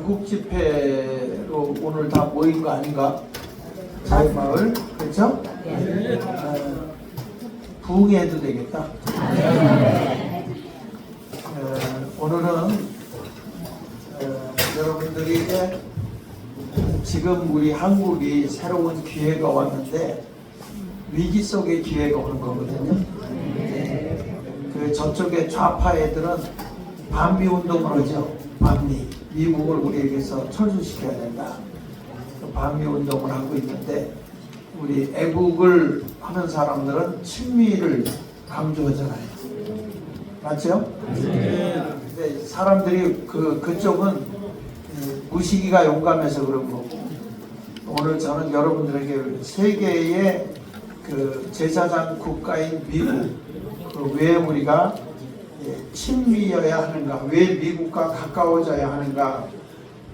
애국 집회로 오늘 다 모인 거 아닌가? 저희 마을, 그렇죠? 부흥해도 되겠다. 오늘은 여러분들이 이제 지금 우리 한국이 새로운 기회가 왔는데 위기 속의 기회가 오는 거거든요. 그 저쪽에 좌파 애들은 반미 운동을 하죠. 반미. 미국을 우리에게서 철수시켜야 된다. 그 반미 운동을 하고 있는데 우리 애국을 하는 사람들은 친미를 강조하잖아요. 맞죠? 근데 사람들이 그쪽은 무시기가 용감해서 그런 거고, 오늘 저는 여러분들에게 세계의 그 제사장 국가인 미국, 왜 우리가 친미여야 하는가, 왜 미국과 가까워져야 하는가,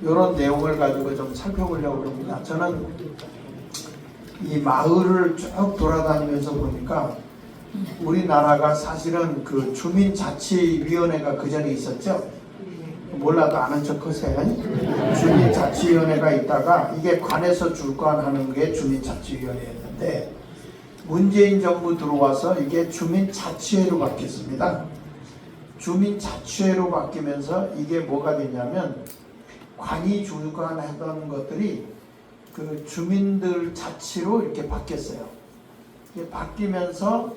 이런 내용을 가지고 좀 살펴보려고 합니다. 저는 이 마을을 쭉 돌아다니면서 보니까 우리나라가 사실은 그 주민자치위원회가 그 전에 있었죠. 몰라도 아는 척 하세요. 주민자치위원회가 있다가 이게 관에서 주관하는 게 주민자치위원회였는데 문재인 정부 들어와서 이게 주민자치회로 바뀌었습니다. 주민자치회로 바뀌면서 이게 뭐가 됐냐면 관이 주관하던 것들이 그 주민들 자치로 이렇게 바뀌었어요. 이게 바뀌면서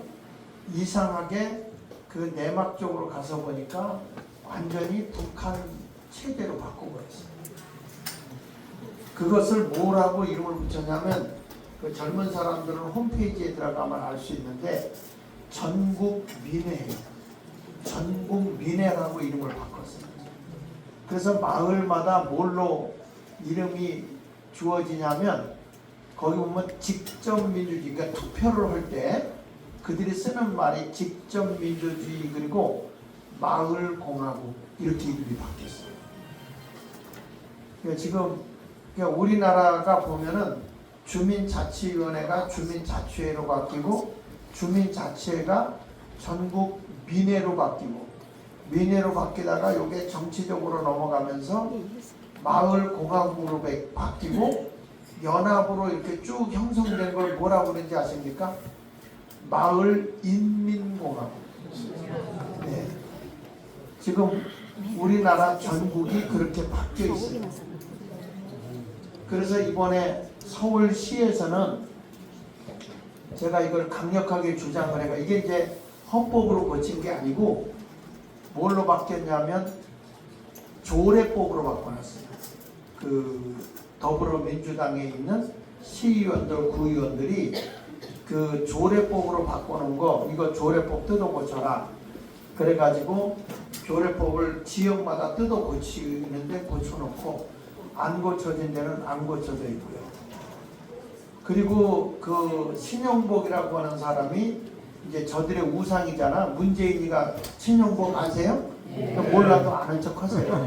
이상하게 그 내막 쪽으로 가서 보니까 완전히 북한 체제로 바꿔버렸어요. 그것을 뭐라고 이름을 붙였냐면 그 젊은 사람들은 홈페이지에 들어가면 알 수 있는데 전국민회예요. 전국민회라고 이름을 바꿨어요. 그래서 마을마다 뭘로 이름이 주어지냐면 거기 보면 직접민주주의, 그러니까 투표를 할 때 그들이 쓰는 말이 직접민주주의 그리고 마을공화국 이렇게 이름이 바뀌었어요. 그러니까 지금 우리나라가 보면은 주민자치위원회가 주민자치회로 바뀌고 주민자치회가 전국민회로 바뀌고 민회로 바뀌다가 이게 정치적으로 넘어가면서 마을공화국으로 바뀌고 연합으로 이렇게 쭉 형성된 걸 뭐라고 그러는지 아십니까? 마을인민공화국. 네. 지금 우리나라 전국이 그렇게 바뀌어 있어요. 그래서 이번에 서울시에서는 제가 이걸 강력하게 주장을 해가 이게 이제 헌법으로 고친 게 아니고 뭘로 바뀌었냐면 조례법으로 바꿔놨어요. 그 더불어민주당에 있는 시의원들, 구의원들이 그 조례법으로 바꿔놓은 거 이거 조례법 뜯어 고쳐라. 그래가지고 조례법을 지역마다 뜯어 고치는데 고쳐놓고 안 고쳐진 데는 안 고쳐져 있고요. 그리고 그 신용복이라고 하는 사람이 이제 저들의 우상이잖아. 문재인이가 신용복 아세요? 몰라도 아는 척 하세요.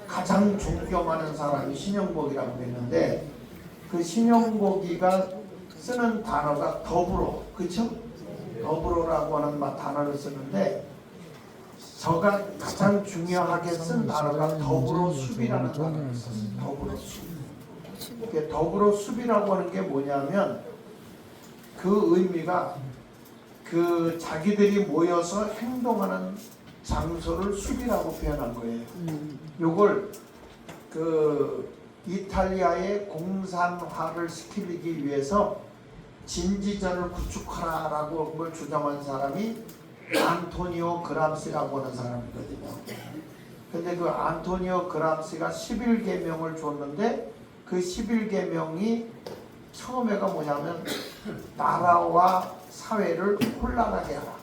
가장 존경하는 사람이 신용복이라고 했는데 그 신용복이가 쓰는 단어가 더불어, 그쵸? 더불어라고 하는 단어를 쓰는데 저가 가장 중요하게 쓴 단어가 더불어 수비라는 단어를 썼어요. 더불어 수비. 더불어 수비라고 하는 게 뭐냐면 그 의미가 그 자기들이 모여서 행동하는 장소를 수비라고 표현한 거예요. 요걸 그 이탈리아의 공산화를 시키기 위해서 진지전을 구축하라라고 걸 주장한 사람이 안토니오 그람시라고 하는 사람이거든요. 근데 그 안토니오 그람시가 11계명을 줬는데 그 11계명이 처음에가 뭐냐면 나라와 사회를 혼란하게 하라.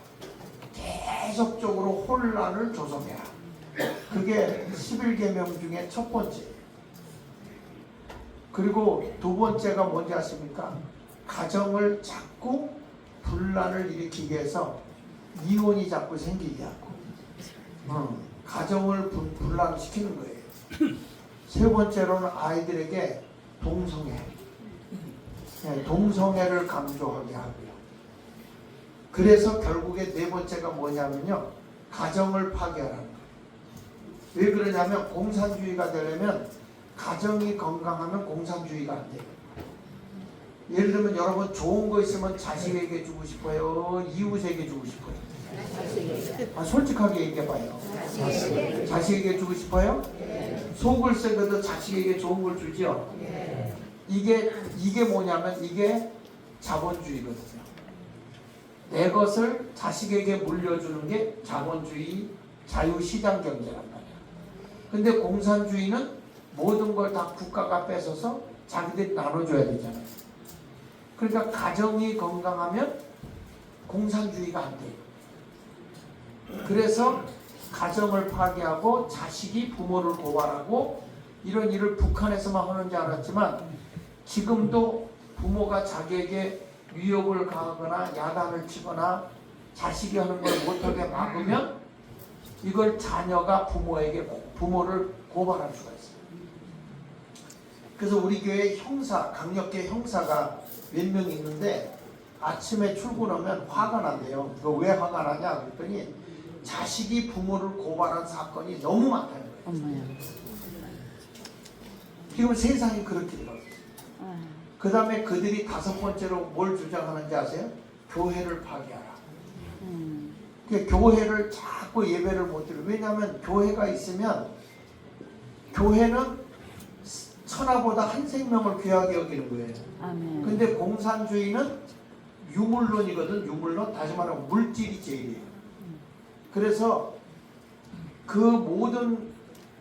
계속적으로 혼란을 조성해라. 그게 11계명 중에 첫 번째. 그리고 두 번째가 뭔지 아십니까? 가정을 자꾸 분란을 일으키게 해서 이혼이 자꾸 생기게 하고 가정을 분란시키는 거예요. 세 번째로는 아이들에게 동성애, 동성애를 강조하게 하고요. 그래서 결국에 네 번째가 뭐냐면요, 가정을 파괴하라는 거예요. 왜 그러냐면 공산주의가 되려면 가정이 건강하면 공산주의가 안 돼요. 예를 들면 여러분 좋은 거 있으면 자식에게 주고 싶어요? 이웃에게 주고 싶어요? 솔직하게 얘기해봐요. 자식에게 주고 싶어요? 속을 썩어도 자식에게 좋은 걸 주죠? 이게 뭐냐면 이게 자본주의거든요. 내 것을 자식에게 물려주는 게 자본주의 자유시장 경제란 말이야. 근데 공산주의는 모든 걸 다 국가가 뺏어서 자기들이 나눠줘야 되잖아요. 그러니까 가정이 건강하면 공산주의가 안 돼요. 그래서 가정을 파괴하고 자식이 부모를 고발하고 이런 일을 북한에서만 하는 줄 알았지만 지금도 부모가 자기에게 위협을 가하거나 야단을 치거나 자식이 하는 걸 못하게 막으면 이걸 자녀가 부모를 고발할 수가 있어요. 그래서 우리 교회 형사, 강력계 형사가 몇 명 있는데 아침에 출근하면 화가 난대요. 그거 왜 화가 나냐 그랬더니 자식이 부모를 고발한 사건이 너무 많다는 거예요. 지금 세상이 그렇게 되었어요. 그 다음에 그들이 5번째로 뭘 주장하는지 아세요? 교회를 파괴하라. 그러니까 교회를 자꾸 예배를 못 드려. 왜냐하면 교회가 있으면 교회는 천하보다 한 생명을 귀하게 여기는 거예요. 근데 공산주의는 유물론이거든. 유물론. 다시 말하면 물질이 제일이에요. 그래서 그 모든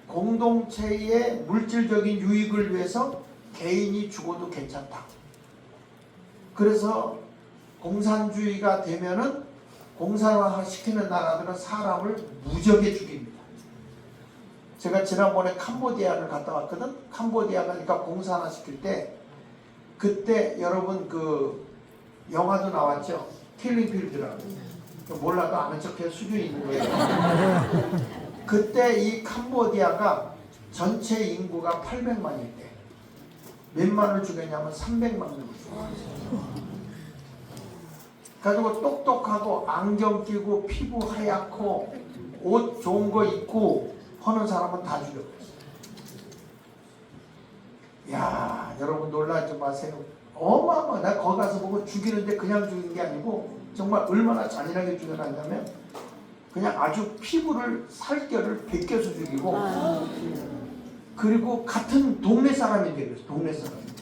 공동체의 물질적인 유익을 위해서 개인이 죽어도 괜찮다. 그래서 공산주의가 되면은 공산화 시키는 나라들은 사람을 무적에 죽입니다. 제가 지난번에 캄보디아를 갔다 왔거든. 캄보디아 가니까 공산화 시킬 때 그때 여러분 그 영화도 나왔죠. 킬링필드라고. 몰라도 아는 척해 수준이 있는 거예요. 그때 이 캄보디아가 전체 인구가 800만일 때 몇만을 죽였냐면 300만 명을 죽였어요. 가지고 똑똑하고 안경 끼고 피부 하얗고 옷 좋은 거 입고 하는 사람은 다 죽였어요. 야, 여러분 놀라지 마세요. 어마어마. 나 거기 가서 보고 죽이는데 그냥 죽인 게 아니고 정말 얼마나 잔인하게 죽여놨냐면 그냥 아주 피부를 살결을 벗겨서 죽이고 그리고 같은 동네 사람인데 그래서 동네 사람인데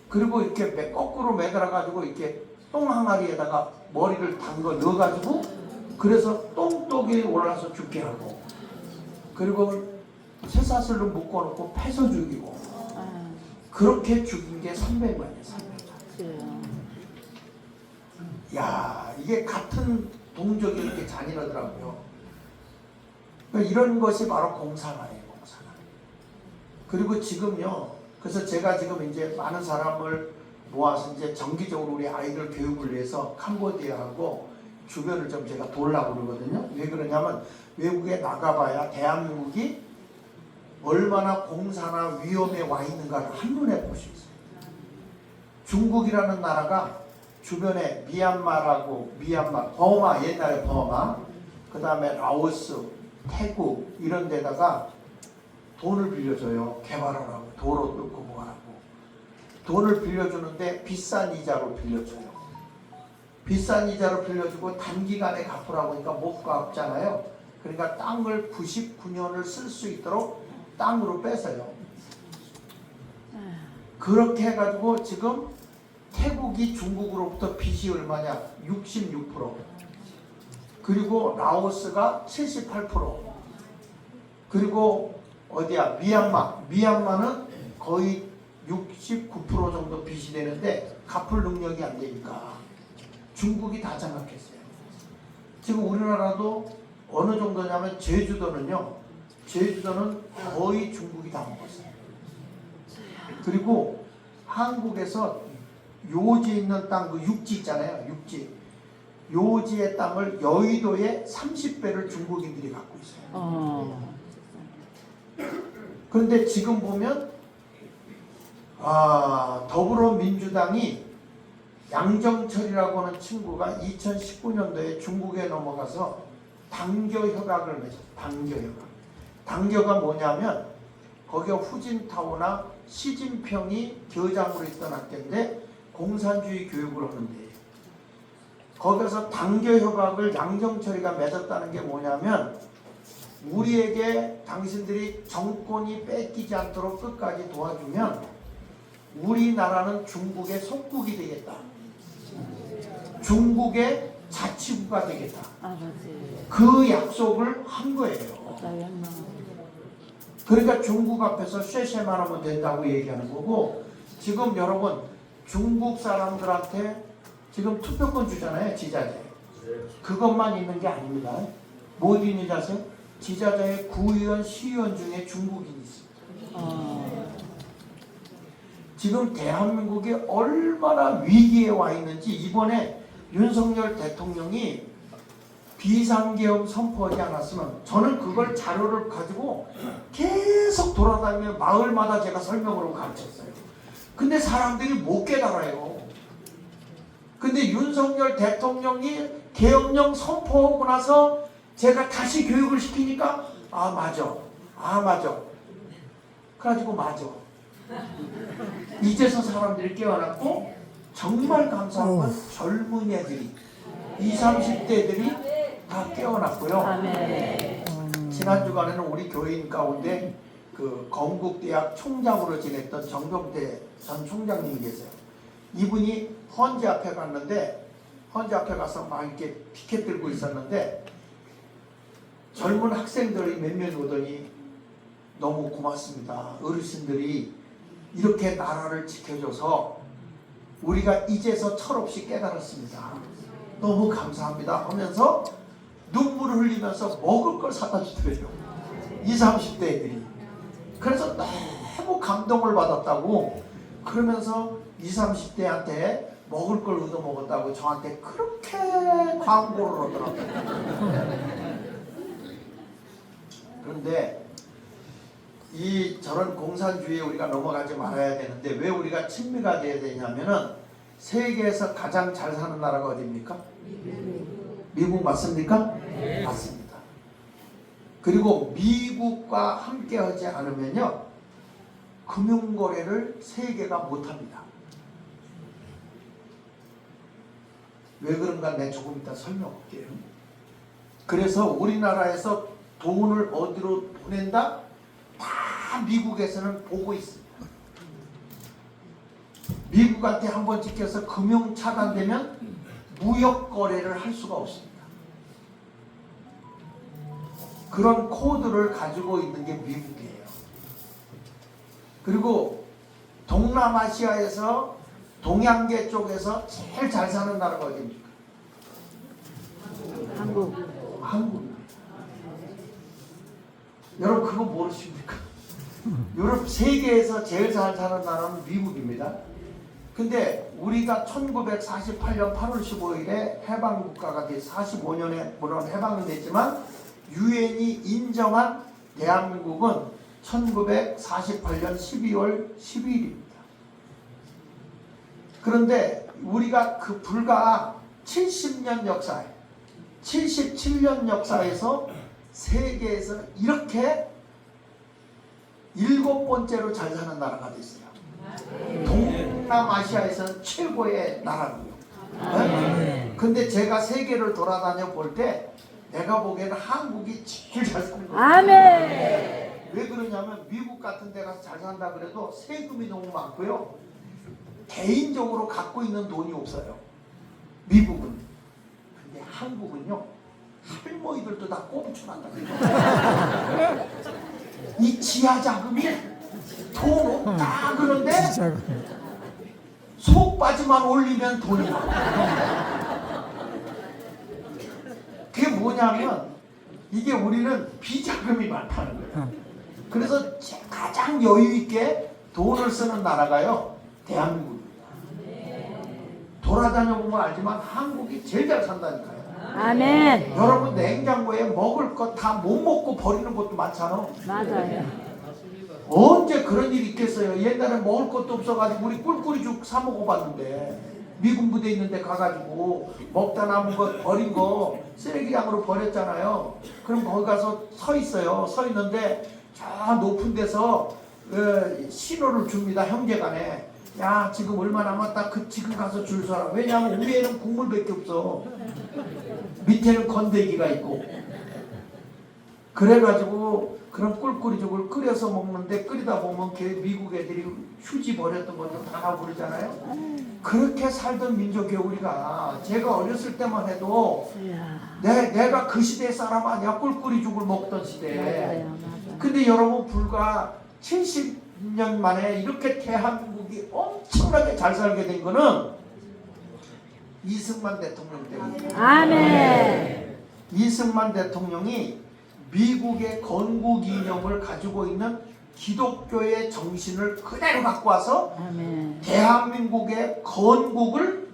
그리고 이렇게 거꾸로 매달아 가지고 이렇게 똥 항아리에다가 머리를 담궈 넣어가지고 그래서 똥독이 올라서 죽게 하고 그리고 쇠사슬로 묶어놓고 패서 죽이고 그렇게 죽인 게 300만이에요. 300만. 야, 이게 같은 동족이 이렇게 잔인하더라고요. 그러니까 이런 것이 바로 공산화예요. 공산화. 그리고 지금요. 그래서 제가 지금 이제 많은 사람을 모아서 이제 정기적으로 우리 아이들 교육을 위해서 캄보디아하고 주변을 좀 제가 돌라고 그러거든요. 왜 그러냐면 외국에 나가봐야 대한민국이 얼마나 공산화 위험에 와 있는가를 한눈에 볼 수 있어요. 중국이라는 나라가 주변에 미얀마, 버마, 옛날에 버마, 그 다음에 라오스, 태국 이런 데다가 돈을 빌려줘요. 개발하라고. 도로 뚫고 뭐 하라고. 돈을 빌려주는데 비싼 이자로 빌려줘요. 비싼 이자로 빌려주고 단기간에 갚으라고 하니까 못 갚잖아요. 그러니까 땅을 99년을 쓸 수 있도록 땅으로 뺏어요. 그렇게 해가지고 지금 태국이 중국으로부터 빚이 얼마냐? 66%. 그리고 라오스가 78%. 그리고 어디야? 미얀마는 거의 69% 정도 빚이 되는데 갚을 능력이 안 되니까 중국이 다 장악했어요. 지금 우리나라도 어느 정도냐면 제주도는 거의 중국이 다 먹었어요. 그리고 한국에서 요지 있는 땅, 그 육지 있잖아요. 육지. 요지의 땅을 여의도에 30배를 중국인들이 갖고 있어요. 그런데 지금 보면 더불어민주당이 양정철이라고 하는 친구가 2019년도에 중국에 넘어가서 당교 협약을 맺었어요. 당교 협약. 당겨가 뭐냐면 거기가 후진타오나 시진평이 교장으로 있던 학교인데 공산주의 교육을 하는데 거기서 당겨 협약을 양정철이가 맺었다는 게 뭐냐면 우리에게 당신들이 정권이 뺏기지 않도록 끝까지 도와주면 우리나라는 중국의 속국이 되겠다. 중국의 자치구가 되겠다. 그 약속을 한 거예요. 그러니까 중국 앞에서 쉐쉐만 하면 된다고 얘기하는 거고 지금 여러분 중국 사람들한테 지금 투표권 주잖아요. 지자재. 그것만 있는 게 아닙니다. 뭐 어디 있는지 아세요? 지자체의 구의원, 시의원 중에 중국인이 있습니다. 지금 대한민국이 얼마나 위기에 와 있는지 이번에 윤석열 대통령이 비상계엄 선포하지 않았으면 저는 그걸 자료를 가지고 계속 돌아다니며 마을마다 제가 설명으로 가르쳤어요. 근데 사람들이 못 깨달아요. 근데 윤석열 대통령이 계엄령 선포하고 나서 제가 다시 교육을 시키니까 아 맞아 그래가지고 맞아 이제서 사람들이 깨어났고 정말 감사한 건 젊은 애들이 20, 30대들이 다 깨어났고요. 지난주간에는 우리 교인 가운데 그 건국대학 총장으로 지냈던 정병대 전 총장님이 계세요. 이분이 헌재 앞에 갔는데 헌재 앞에 가서 막 이렇게 피켓 들고 있었는데 젊은 학생들이 몇몇 오더니 너무 고맙습니다. 어르신들이 이렇게 나라를 지켜줘서 우리가 이제서 철없이 깨달았습니다. 너무 감사합니다 하면서 눈물을 흘리면서 먹을 걸 사다 주더래요. 20, 30대 애들이. 그래서 너무 감동을 받았다고 그러면서 20, 30대한테 먹을 걸 얻어먹었다고 저한테 그렇게 광고를 하더라고요. 그런데 이 저런 공산주의에 우리가 넘어가지 말아야 되는데 왜 우리가 친미가 돼야 되냐면은 세계에서 가장 잘 사는 나라가 어디입니까? 미국 맞습니까? 네. 맞습니다. 그리고 미국과 함께 하지 않으면요 금융거래를 세계가 못합니다. 왜 그런가 내가 조금 이따 설명할게요. 그래서 우리나라에서 돈을 어디로 보낸다? 다 미국에서는 보고 있습니다. 미국한테 한번 찍혀서 금융 차단되면 무역 거래를 할 수가 없습니다. 그런 코드를 가지고 있는 게 미국이에요. 그리고 동남아시아에서 동양계 쪽에서 제일 잘 사는 나라가 어디입니까? 한국입니다. 여러분 그거 모르십니까? 유럽 세계에서 제일 잘 사는 나라는 미국입니다. 근데 우리가 1948년 8월 15일에 해방국가가 돼 45년에 물론 해방은 됐지만 유엔이 인정한 대한민국은 1948년 12월 12일입니다. 그런데 우리가 그 불과 70년 역사에 77년 역사에서 세계에서 이렇게 7번째로 잘 사는 나라가 됐어요. 동남아시아에서는 최고의 나라고요. 네? 근데 제가 세계를 돌아다녀 볼 때 내가 보기에는 한국이 제일 잘 사는 거예요. 아멘. 왜 그러냐면 미국 같은 데 가서 잘 산다 그래도 세금이 너무 많고요. 개인적으로 갖고 있는 돈이 없어요. 미국은. 근데 한국은요. 할머니들도 다 꼼수난다. 이 지하 자금이 돈 없다 그런데 속바지만 올리면 돈이 많아. 그게 뭐냐면 이게 우리는 비자금이 많다는 거예요. 그래서 가장 여유 있게 돈을 쓰는 나라가요 대한민국입니다. 돌아다녀 보면 알지만 한국이 제일 잘 산다니까요. 아멘. 여러분 냉장고에 먹을 거 다 못 먹고 버리는 것도 많잖아. 맞아요. 언제 그런 일이 있겠어요. 옛날에 먹을 것도 없어가지고 우리 꿀꿀이죽 사 먹어봤는데 미군 부대 있는데 가가지고 먹다 남은 거 버린 거 쓰레기장으로 버렸잖아요. 그럼 거기 가서 서 있어요. 서 있는데 저 높은 데서 신호를 줍니다. 형제간에. 야, 지금 얼마 남았다. 지금 가서 줄 서라. 왜냐하면 위에는 국물밖에 없어. 밑에는 건더기가 있고. 그래가지고 그런 꿀꿀이죽을 끓여서 먹는데 끓이다 보면 미국 애들이 휴지 버렸던 것도 다 나오고 그러잖아요. 그렇게 살던 민족이에요. 우리가. 제가 어렸을 때만 해도 내가 그 시대 사람 아니야. 꿀꿀이죽을 먹던 시대. 근데 여러분, 불과 70년 만에 이렇게 대한민국이 엄청나게 잘 살게 된 거는 이승만 대통령 때문이에요. 아멘. 이승만 대통령이 미국의 건국 이념을 가지고 있는 기독교의 정신을 그대로 갖고 와서 아멘. 대한민국의 건국을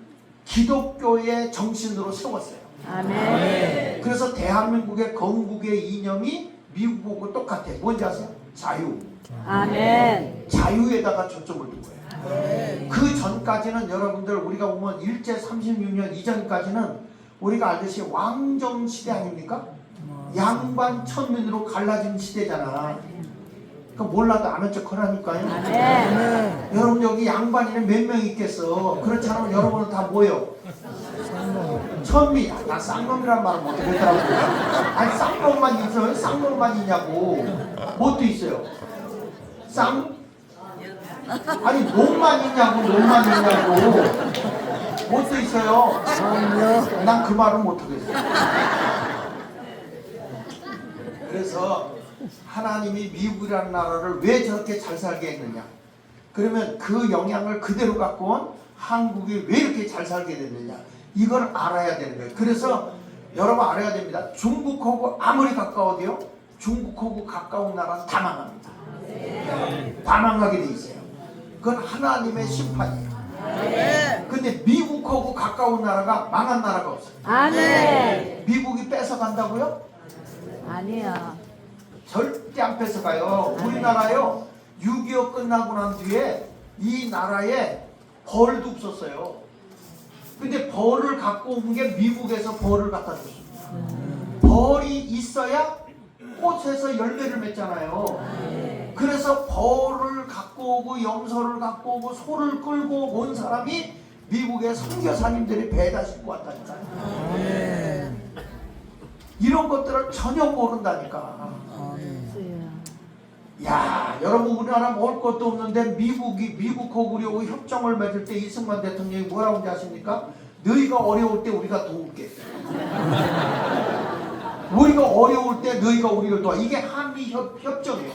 기독교의 정신으로 세웠어요. 아멘. 그래서 대한민국의 건국의 이념이 미국하고 똑같아요. 뭔지 아세요? 자유. 아멘. 자유에다가 초점을 둔 거예요. 그 전까지는 여러분들 우리가 보면 일제 36년 이전까지는 우리가 알듯이 왕정 시대 아닙니까? 양반 천민으로 갈라진 시대잖아. 그러니까 몰라도 아는 척 하라니까요. 아멘. 여러분 여기 양반이는 몇 명 있겠어. 그렇지 않으면 여러분은 다 뭐예요? 천민. 나 쌍놈이란 말을 못하겠더라고. 아니 쌍놈만 있어요? 쌍놈만 있냐고. 뭣도 있어요? 아니 놈만 있냐고. 놈만 있냐고. 뭣도 있어요? 난 그 말은 못하겠어. 그래서 하나님이 미국이라는 나라를 왜 저렇게 잘 살게 했느냐? 그러면 그 영향을 그대로 갖고 온 한국이 왜 이렇게 잘 살게 됐느냐? 이걸 알아야 되는 거예요. 그래서 여러분 알아야 됩니다. 중국하고 아무리 가까워도요, 중국하고 가까운 나라는 다 망합니다. 다 망하게 돼 있어요. 그건 하나님의 심판이에요. 근데 미국하고 가까운 나라가 망한 나라가 없어요. 아멘. 미국이 뺏어간다고요? 아니야. 절대 안 뺏어가요. 우리나라요 6.25 끝나고 난 뒤에 이 나라에 벌도 없었어요. 근데 벌을 갖고 온 게 미국에서 벌을 갖다 줬습니다. 벌이 있어야 꽃에서 열매를 맺잖아요. 그래서 벌을 갖고 오고 염소를 갖고 오고 소를 끌고 온 사람이 미국의 선교사님들이 배에다 싣고 왔다니까요. 이런 것들을 전혀 모른다니까. 야, 여러분 우리나라 먹을 것도 없는데 미국하고 우리하고 협정을 맺을 때 이승만 대통령이 뭐라고 하는지 아십니까? 너희가 어려울 때 우리가 도울게. 우리가 어려울 때 너희가 우리를 도와. 이게 한미 협정이에요.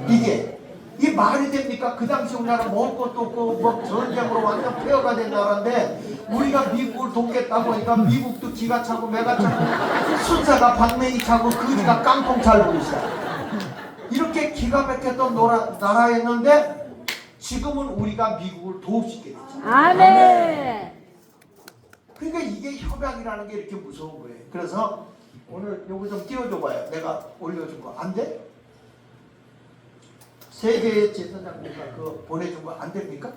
이게 말이 됩니까? 그 당시 우리나라 먹을 것도 없고 뭐 전쟁으로 완전 폐허가 된 나라인데 우리가 미국을 돕겠다고 하니까 미국도 기가 차고 매가 차고 순사가 방맹이 차고 거지가 깡통 잘 부리시다. 이렇게 기가 막혔던 나라였는데 지금은 우리가 미국을 도울 수 있게 됐죠. 아멘. 그러니까 이게 협약이라는 게 이렇게 무서운 거예요. 그래서 오늘 요거 좀 띄워줘봐요. 내가 올려준 거 안 돼? 세계 제사장국가 그거 보내준 거 안 됩니까?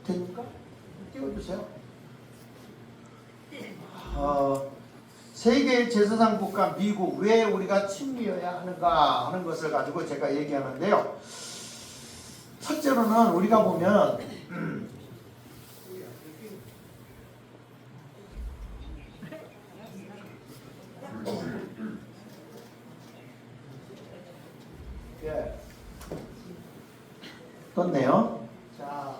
됩니까? 띄워주세요. 세계 제사장 국가 미국 왜 우리가 친미여야 하는가 하는 것을 가지고 제가 얘기하는데요. 첫째로는 우리가 보면 떴네요. 자,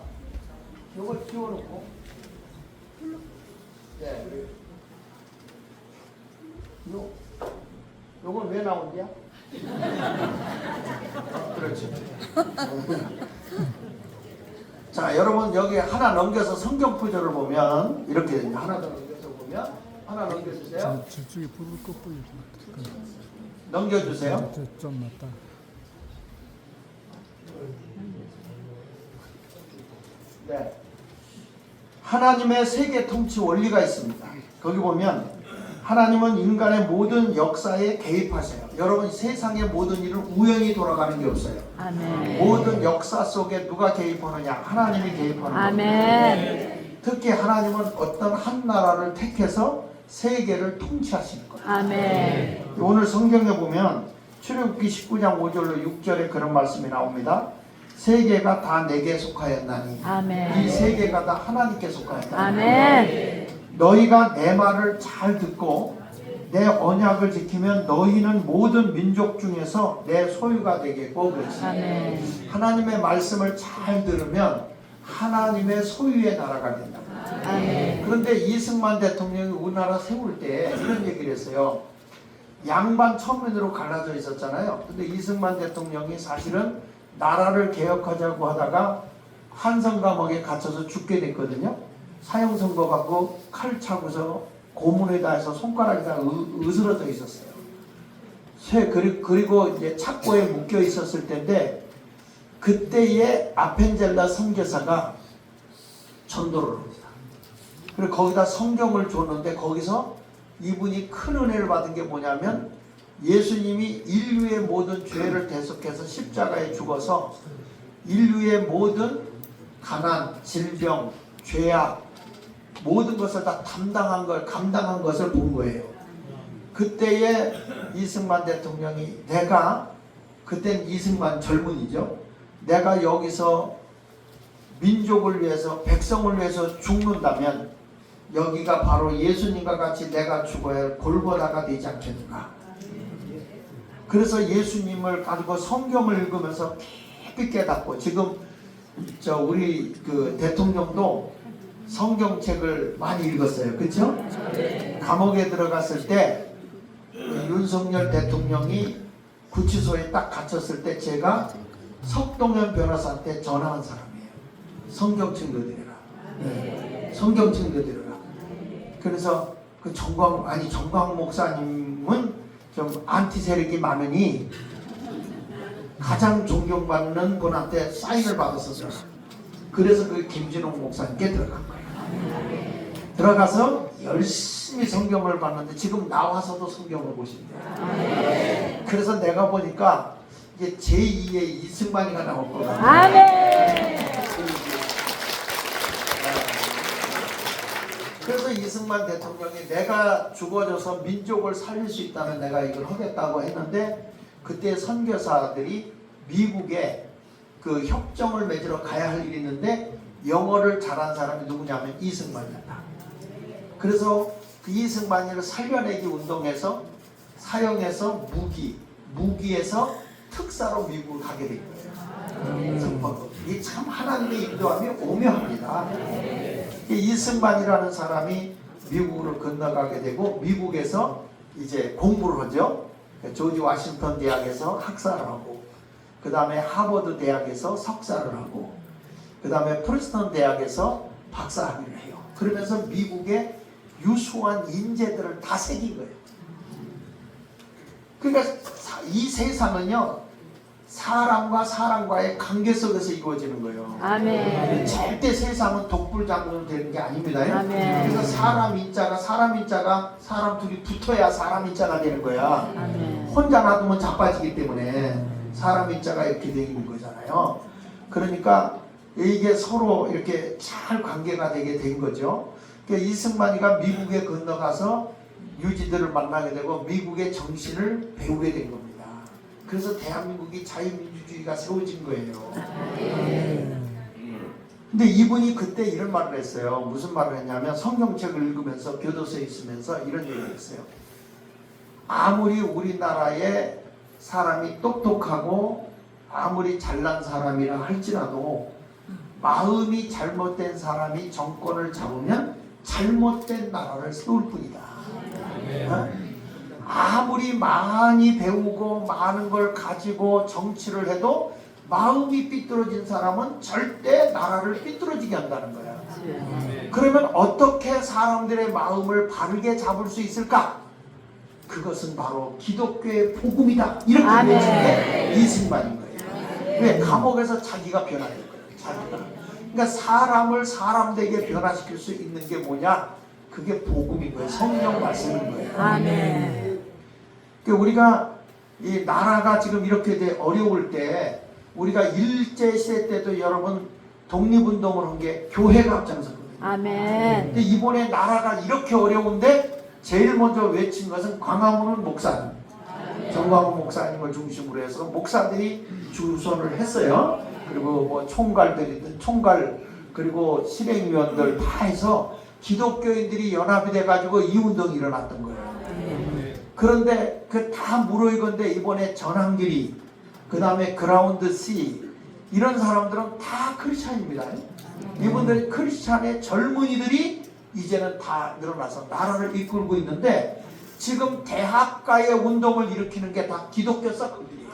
요걸 지워놓고 요건 왜 나온대요? 그렇지. 자, 여러분 여기 하나 넘겨서 성경 구절을 보면 이렇게 됩니다. 하나 더 넘겨서 보면 하나 넘겨주세요. 저쪽에 불을 끄고 넘겨주세요. 좀 맞다. 네. 하나님의 세계 통치 원리가 있습니다. 거기 보면 하나님은 인간의 모든 역사에 개입하세요. 여러분 세상의 모든 일은 우연히 돌아가는 게 없어요. 아멘. 모든 역사 속에 누가 개입하느냐? 하나님이 개입하는 거예요. 아멘. 특히 하나님은 어떤 한 나라를 택해서 세계를 통치하시는 거예요. 아멘. 오늘 성경에 보면 출애굽기 19장 5절로 6절에 그런 말씀이 나옵니다. 세계가 다 내게 속하였나니 아멘. 이 세계가 다 하나님께 속하였나니 아멘. 너희가 내 말을 잘 듣고 내 언약을 지키면 너희는 모든 민족 중에서 내 소유가 되겠고 그랬어요. 아멘. 하나님의 말씀을 잘 들으면 하나님의 소유의 나라가 된다. 아멘. 그런데 이승만 대통령이 우리나라 세울 때 이런 얘기를 했어요. 양반 천민으로 갈라져 있었잖아요. 근데 이승만 대통령이 사실은 나라를 개혁하자고 하다가 한성 감옥에 갇혀서 죽게 됐거든요. 사형 선고 받고 칼 차고서 고문에다 해서 손가락이 다 으스러져 있었어요. 그리고 이제 착고에 묶여 있었을 텐데 그때의 아펜젤라 선교사가 전도를 합니다. 그리고 거기다 성경을 줬는데 거기서 이분이 큰 은혜를 받은 게 뭐냐면 예수님이 인류의 모든 죄를 대속해서 십자가에 죽어서 인류의 모든 가난, 질병, 죄악 모든 것을 다 감당한 것을 본 거예요. 그때의 이승만 대통령이 그땐 이승만 젊은이죠. 내가 여기서 민족을 위해서 백성을 위해서 죽는다면 여기가 바로 예수님과 같이 내가 죽어야 할 골고다가 되지 않겠는가. 그래서 예수님을 가지고 성경을 읽으면서 깊이 깨닫고 지금 우리 그 대통령도 성경책을 많이 읽었어요. 그렇죠? 감옥에 들어갔을 때 윤석열 대통령이 구치소에 딱 갇혔을 때 제가 석동현 변호사한테 전화한 사람이에요. 성경책 넣어드려라. 네. 성경책 넣어드려라. 그래서 그 정광 목사님은 좀 안티 세력이 많으니 가장 존경받는 분한테 사인을 받았었어요. 그래서 그 김진홍 목사님께 들어간 거예요. 들어가서 열심히 성경을 봤는데 지금 나와서도 성경을 보신대요. 그래서 내가 보니까 이제 제2의 이승만이가 나올 거예요. 아멘. 그래서 이승만 대통령이 내가 죽어져서 민족을 살릴 수 있다면 내가 이걸 하겠다고 했는데 그때 선교사들이 미국에 그 협정을 맺으러 가야 할 일이 있는데 영어를 잘한 사람이 누구냐면 이승만이었다. 그래서 그 이승만이를 살려내기 운동에서 사형해서 무기에서 특사로 미국을 가게 된 거예요. 이 참 하나님의 인도함이 오묘합니다. 이승만이라는 사람이 미국으로 건너가게 되고 미국에서 이제 공부를 하죠. 조지 워싱턴 대학에서 학사를 하고 그 다음에 하버드 대학에서 석사를 하고 그 다음에 프린스턴 대학에서 박사학위를 해요. 그러면서 미국의 유수한 인재들을 다 새긴 거예요. 그러니까 이 세상은요 사람과 사람과의 관계 속에서 이루어지는 거예요. 아멘. 절대 세상은 독불장군 되는 게 아닙니다. 아멘. 그래서 사람 인자가 사람 둘이 붙어야 사람 인자가 되는 거야. 아멘. 혼자 놔두면 자빠지기 때문에 사람 인자가 이렇게 되는 거잖아요. 그러니까 이게 서로 이렇게 잘 관계가 되게 된 거죠. 그러니까 이승만이가 미국에 건너가서 유지들을 만나게 되고 미국의 정신을 배우게 된 겁니다. 그래서 대한민국이 자유민주주의가 세워진 거예요. 근데 이분이 그때 이런 말을 했어요. 무슨 말을 했냐면 성경책을 읽으면서 교도소에 있으면서 이런 얘기를 했어요. 아무리 우리나라에 사람이 똑똑하고 아무리 잘난 사람이라 할지라도 마음이 잘못된 사람이 정권을 잡으면 잘못된 나라를 세울 뿐이다. 아무리 많이 배우고 많은 걸 가지고 정치를 해도 마음이 삐뚤어진 사람은 절대 나라를 삐뚤어지게 한다는 거야. 그러면 어떻게 사람들의 마음을 바르게 잡을 수 있을까? 그것은 바로 기독교의 복음이다. 이렇게 보여준 게 이승만인 거예요. 왜? 감옥에서 자기가 변화된 거예요. 자기가. 그러니까 사람을 사람되게 변화시킬 수 있는 게 뭐냐? 그게 복음인 거예요. 성령 말씀인 거예요. 아멘. 그러니까 우리가 이 나라가 지금 이렇게 어려울 때 우리가 일제시대 때도 여러분 독립운동을 한 게 교회가 앞장섰거든요. 아멘. 근데 이번에 나라가 이렇게 어려운데 제일 먼저 외친 것은 광화문 목사님, 정광훈 목사님을 중심으로 해서 목사들이 주선을 했어요. 그리고 뭐 총괄들이든 총괄 그리고 실행위원들 다 해서 기독교인들이 연합이 돼가지고 이 운동이 일어났던 거예요. 그런데 그 다 무르익은데 이번에 전한길이 그 다음에 그라운드 C 이런 사람들은 다 크리스찬입니다. 이분들이 크리스찬의 젊은이들이 이제는 다 늘어나서 나라를 이끌고 있는데 지금 대학가의 운동을 일으키는 게 다 기독교 서클들이에요.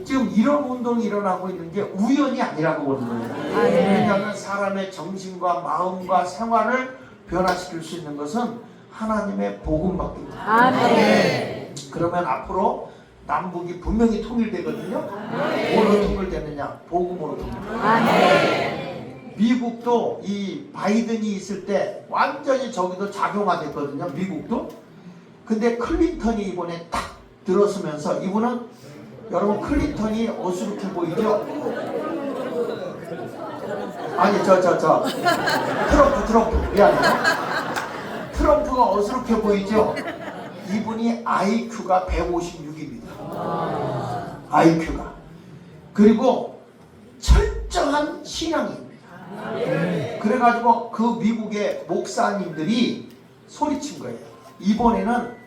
지금 이런 운동이 일어나고 있는 게 우연이 아니라고 보는 거예요. 왜냐하면 사람의 정신과 마음과 생활을 변화시킬 수 있는 것은 하나님의 복음밖에 없어요. 아멘. 그러면 앞으로 남북이 분명히 통일되거든요. 뭐로 통일되느냐? 복음으로 통일돼요. 아멘. 미국도 이 바이든이 있을 때 완전히 저기도 작용화됐거든요. 미국도. 근데 클린턴이 이번에 딱 들어서면서 이분은 여러분 클린턴이 어수룩해 보이죠? 아니 트럼프 미안해요. 트럼프가 어수룩해 보이죠? 이분이 IQ가 156입니다. IQ가. 그리고 철저한 신앙입니다. 그래가지고 그 미국의 목사님들이 소리친 거예요. 이번에는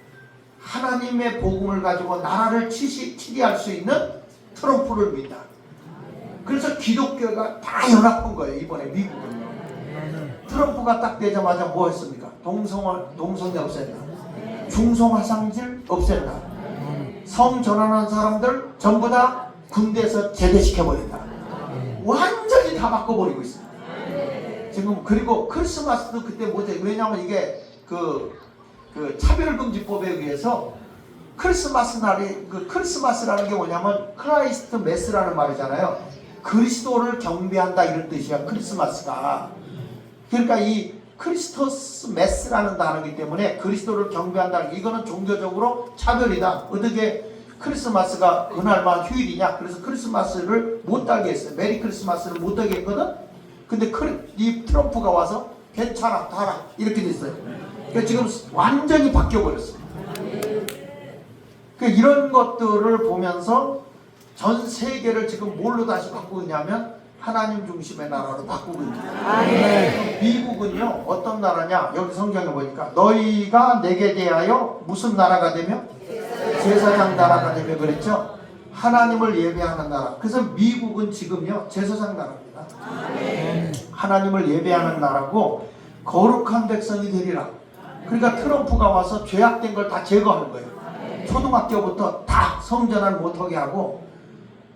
하나님의 복음을 가지고 나라를 치리할 수 있는 트럼프를 믿다. 그래서 기독교가 다 연합한 거예요. 이번에 미국은. 트럼프가 딱 되자마자 뭐 했습니까? 동성애 없앤다. 중성화상질 없앤다. 성 전환한 사람들 전부 다 군대에서 제대시켜버린다. 완전히 다 바꿔버리고 있습니다. 지금 그리고 크리스마스도 그때 못해. 왜냐하면 이게 그 차별금지법에 의해서 크리스마스 날이 크리스마스라는 게 뭐냐면 크라이스트 메스라는 말이잖아요. 그리스도를 경배한다 이런 뜻이야. 크리스마스가. 그러니까 이 크리스토스 메스라는 단어이기 때문에 그리스도를 경배한다는 게 이거는 종교적으로 차별이다. 어떻게 크리스마스가 그날만 휴일이냐? 그래서 크리스마스를 못 달게 했어요. 메리 크리스마스를 못 달게 했거든. 근데 이 트럼프가 와서 괜찮아 달아 이렇게 됐어요. 그러니까 지금 완전히 바뀌어버렸어요. 그러니까 이런 것들을 보면서 전 세계를 지금 뭘로 다시 바꾸고 있냐면 하나님 중심의 나라로 바꾸고 있습니다. 미국은요 어떤 나라냐? 여기 성경에 보니까 너희가 내게 대하여 무슨 나라가 되며? 제사장 나라가 되며 그랬죠? 하나님을 예배하는 나라. 그래서 미국은 지금요 제사장 나라입니다. 하나님을 예배하는 나라고 거룩한 백성이 되리라. 그러니까 트럼프가 와서 죄악된 걸 다 제거하는 거예요. 초등학교부터 다 성전환 못하게 하고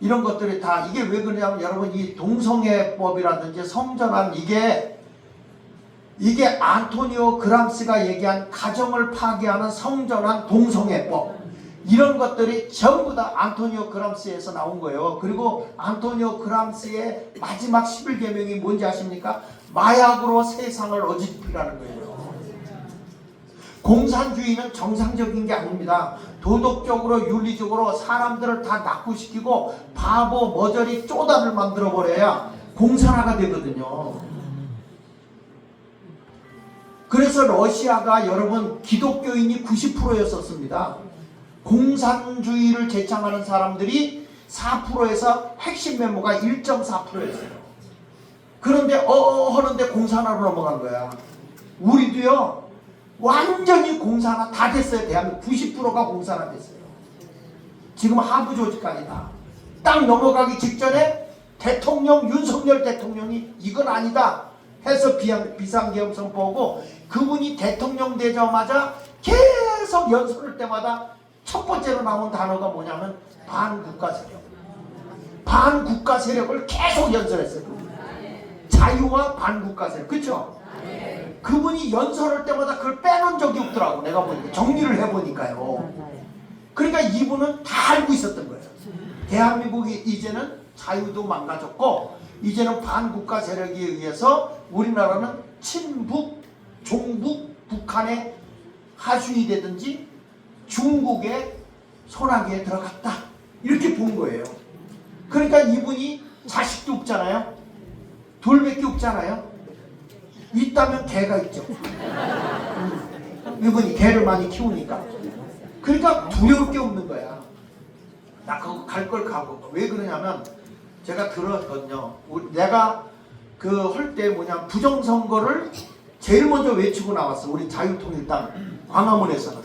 이런 것들이 다 이게 왜 그러냐면 여러분 이 동성애법이라든지 성전환 이게 안토니오 그람스가 얘기한 가정을 파괴하는 성전환 동성애법 이런 것들이 전부 다 안토니오 그람스에서 나온 거예요. 그리고 안토니오 그람스의 마지막 11계명이 뭔지 아십니까? 마약으로 세상을 어지럽히라는 거예요. 공산주의는 정상적인 게 아닙니다. 도덕적으로 윤리적으로 사람들을 다 낙후시키고 바보 머저리 쪼다를 만들어버려야 공산화가 되거든요. 그래서 러시아가 여러분 기독교인이 90%였었습니다. 공산주의를 제창하는 사람들이 4%에서 핵심 메모가 1.4%였어요. 그런데 하는데 공산화로 넘어간 거야. 우리도요 완전히 공산화 다 됐어요. 대한민국 90%가 공산화 됐어요. 지금 하부 조직까지 딱 넘어가기 직전에 대통령 윤석열 대통령이 이건 아니다 해서 비상계엄 선포하고 그분이 대통령 되자마자 계속 연설할 때마다 첫 번째로 나온 단어가 뭐냐면 반국가 세력. 반국가 세력을 계속 연설했어요. 그분이. 자유와 반국가 세력. 그렇죠? 그분이 연설할 때마다 그걸 빼놓은 적이 없더라고. 내가 보니까 정리를 해보니까요. 그러니까 이분은 다 알고 있었던 거예요. 대한민국이 이제는 자유도 망가졌고 이제는 반국가 세력에 의해서 우리나라는 친북, 종북, 북한의 하수이 되든지 중국의 손아귀에 들어갔다 이렇게 본 거예요. 그러니까 이분이 자식도 없잖아요. 둘밖에 없잖아요. 있다면 개가 있죠. 이분이 개를 많이 키우니까. 그러니까 두려울 게 없는 거야. 나 그거 갈 걸 가고. 왜 그러냐면 제가 들었거든요. 내가 그 할 때 뭐냐 부정선거를 제일 먼저 외치고 나왔어. 우리 자유통일당 광화문에서는.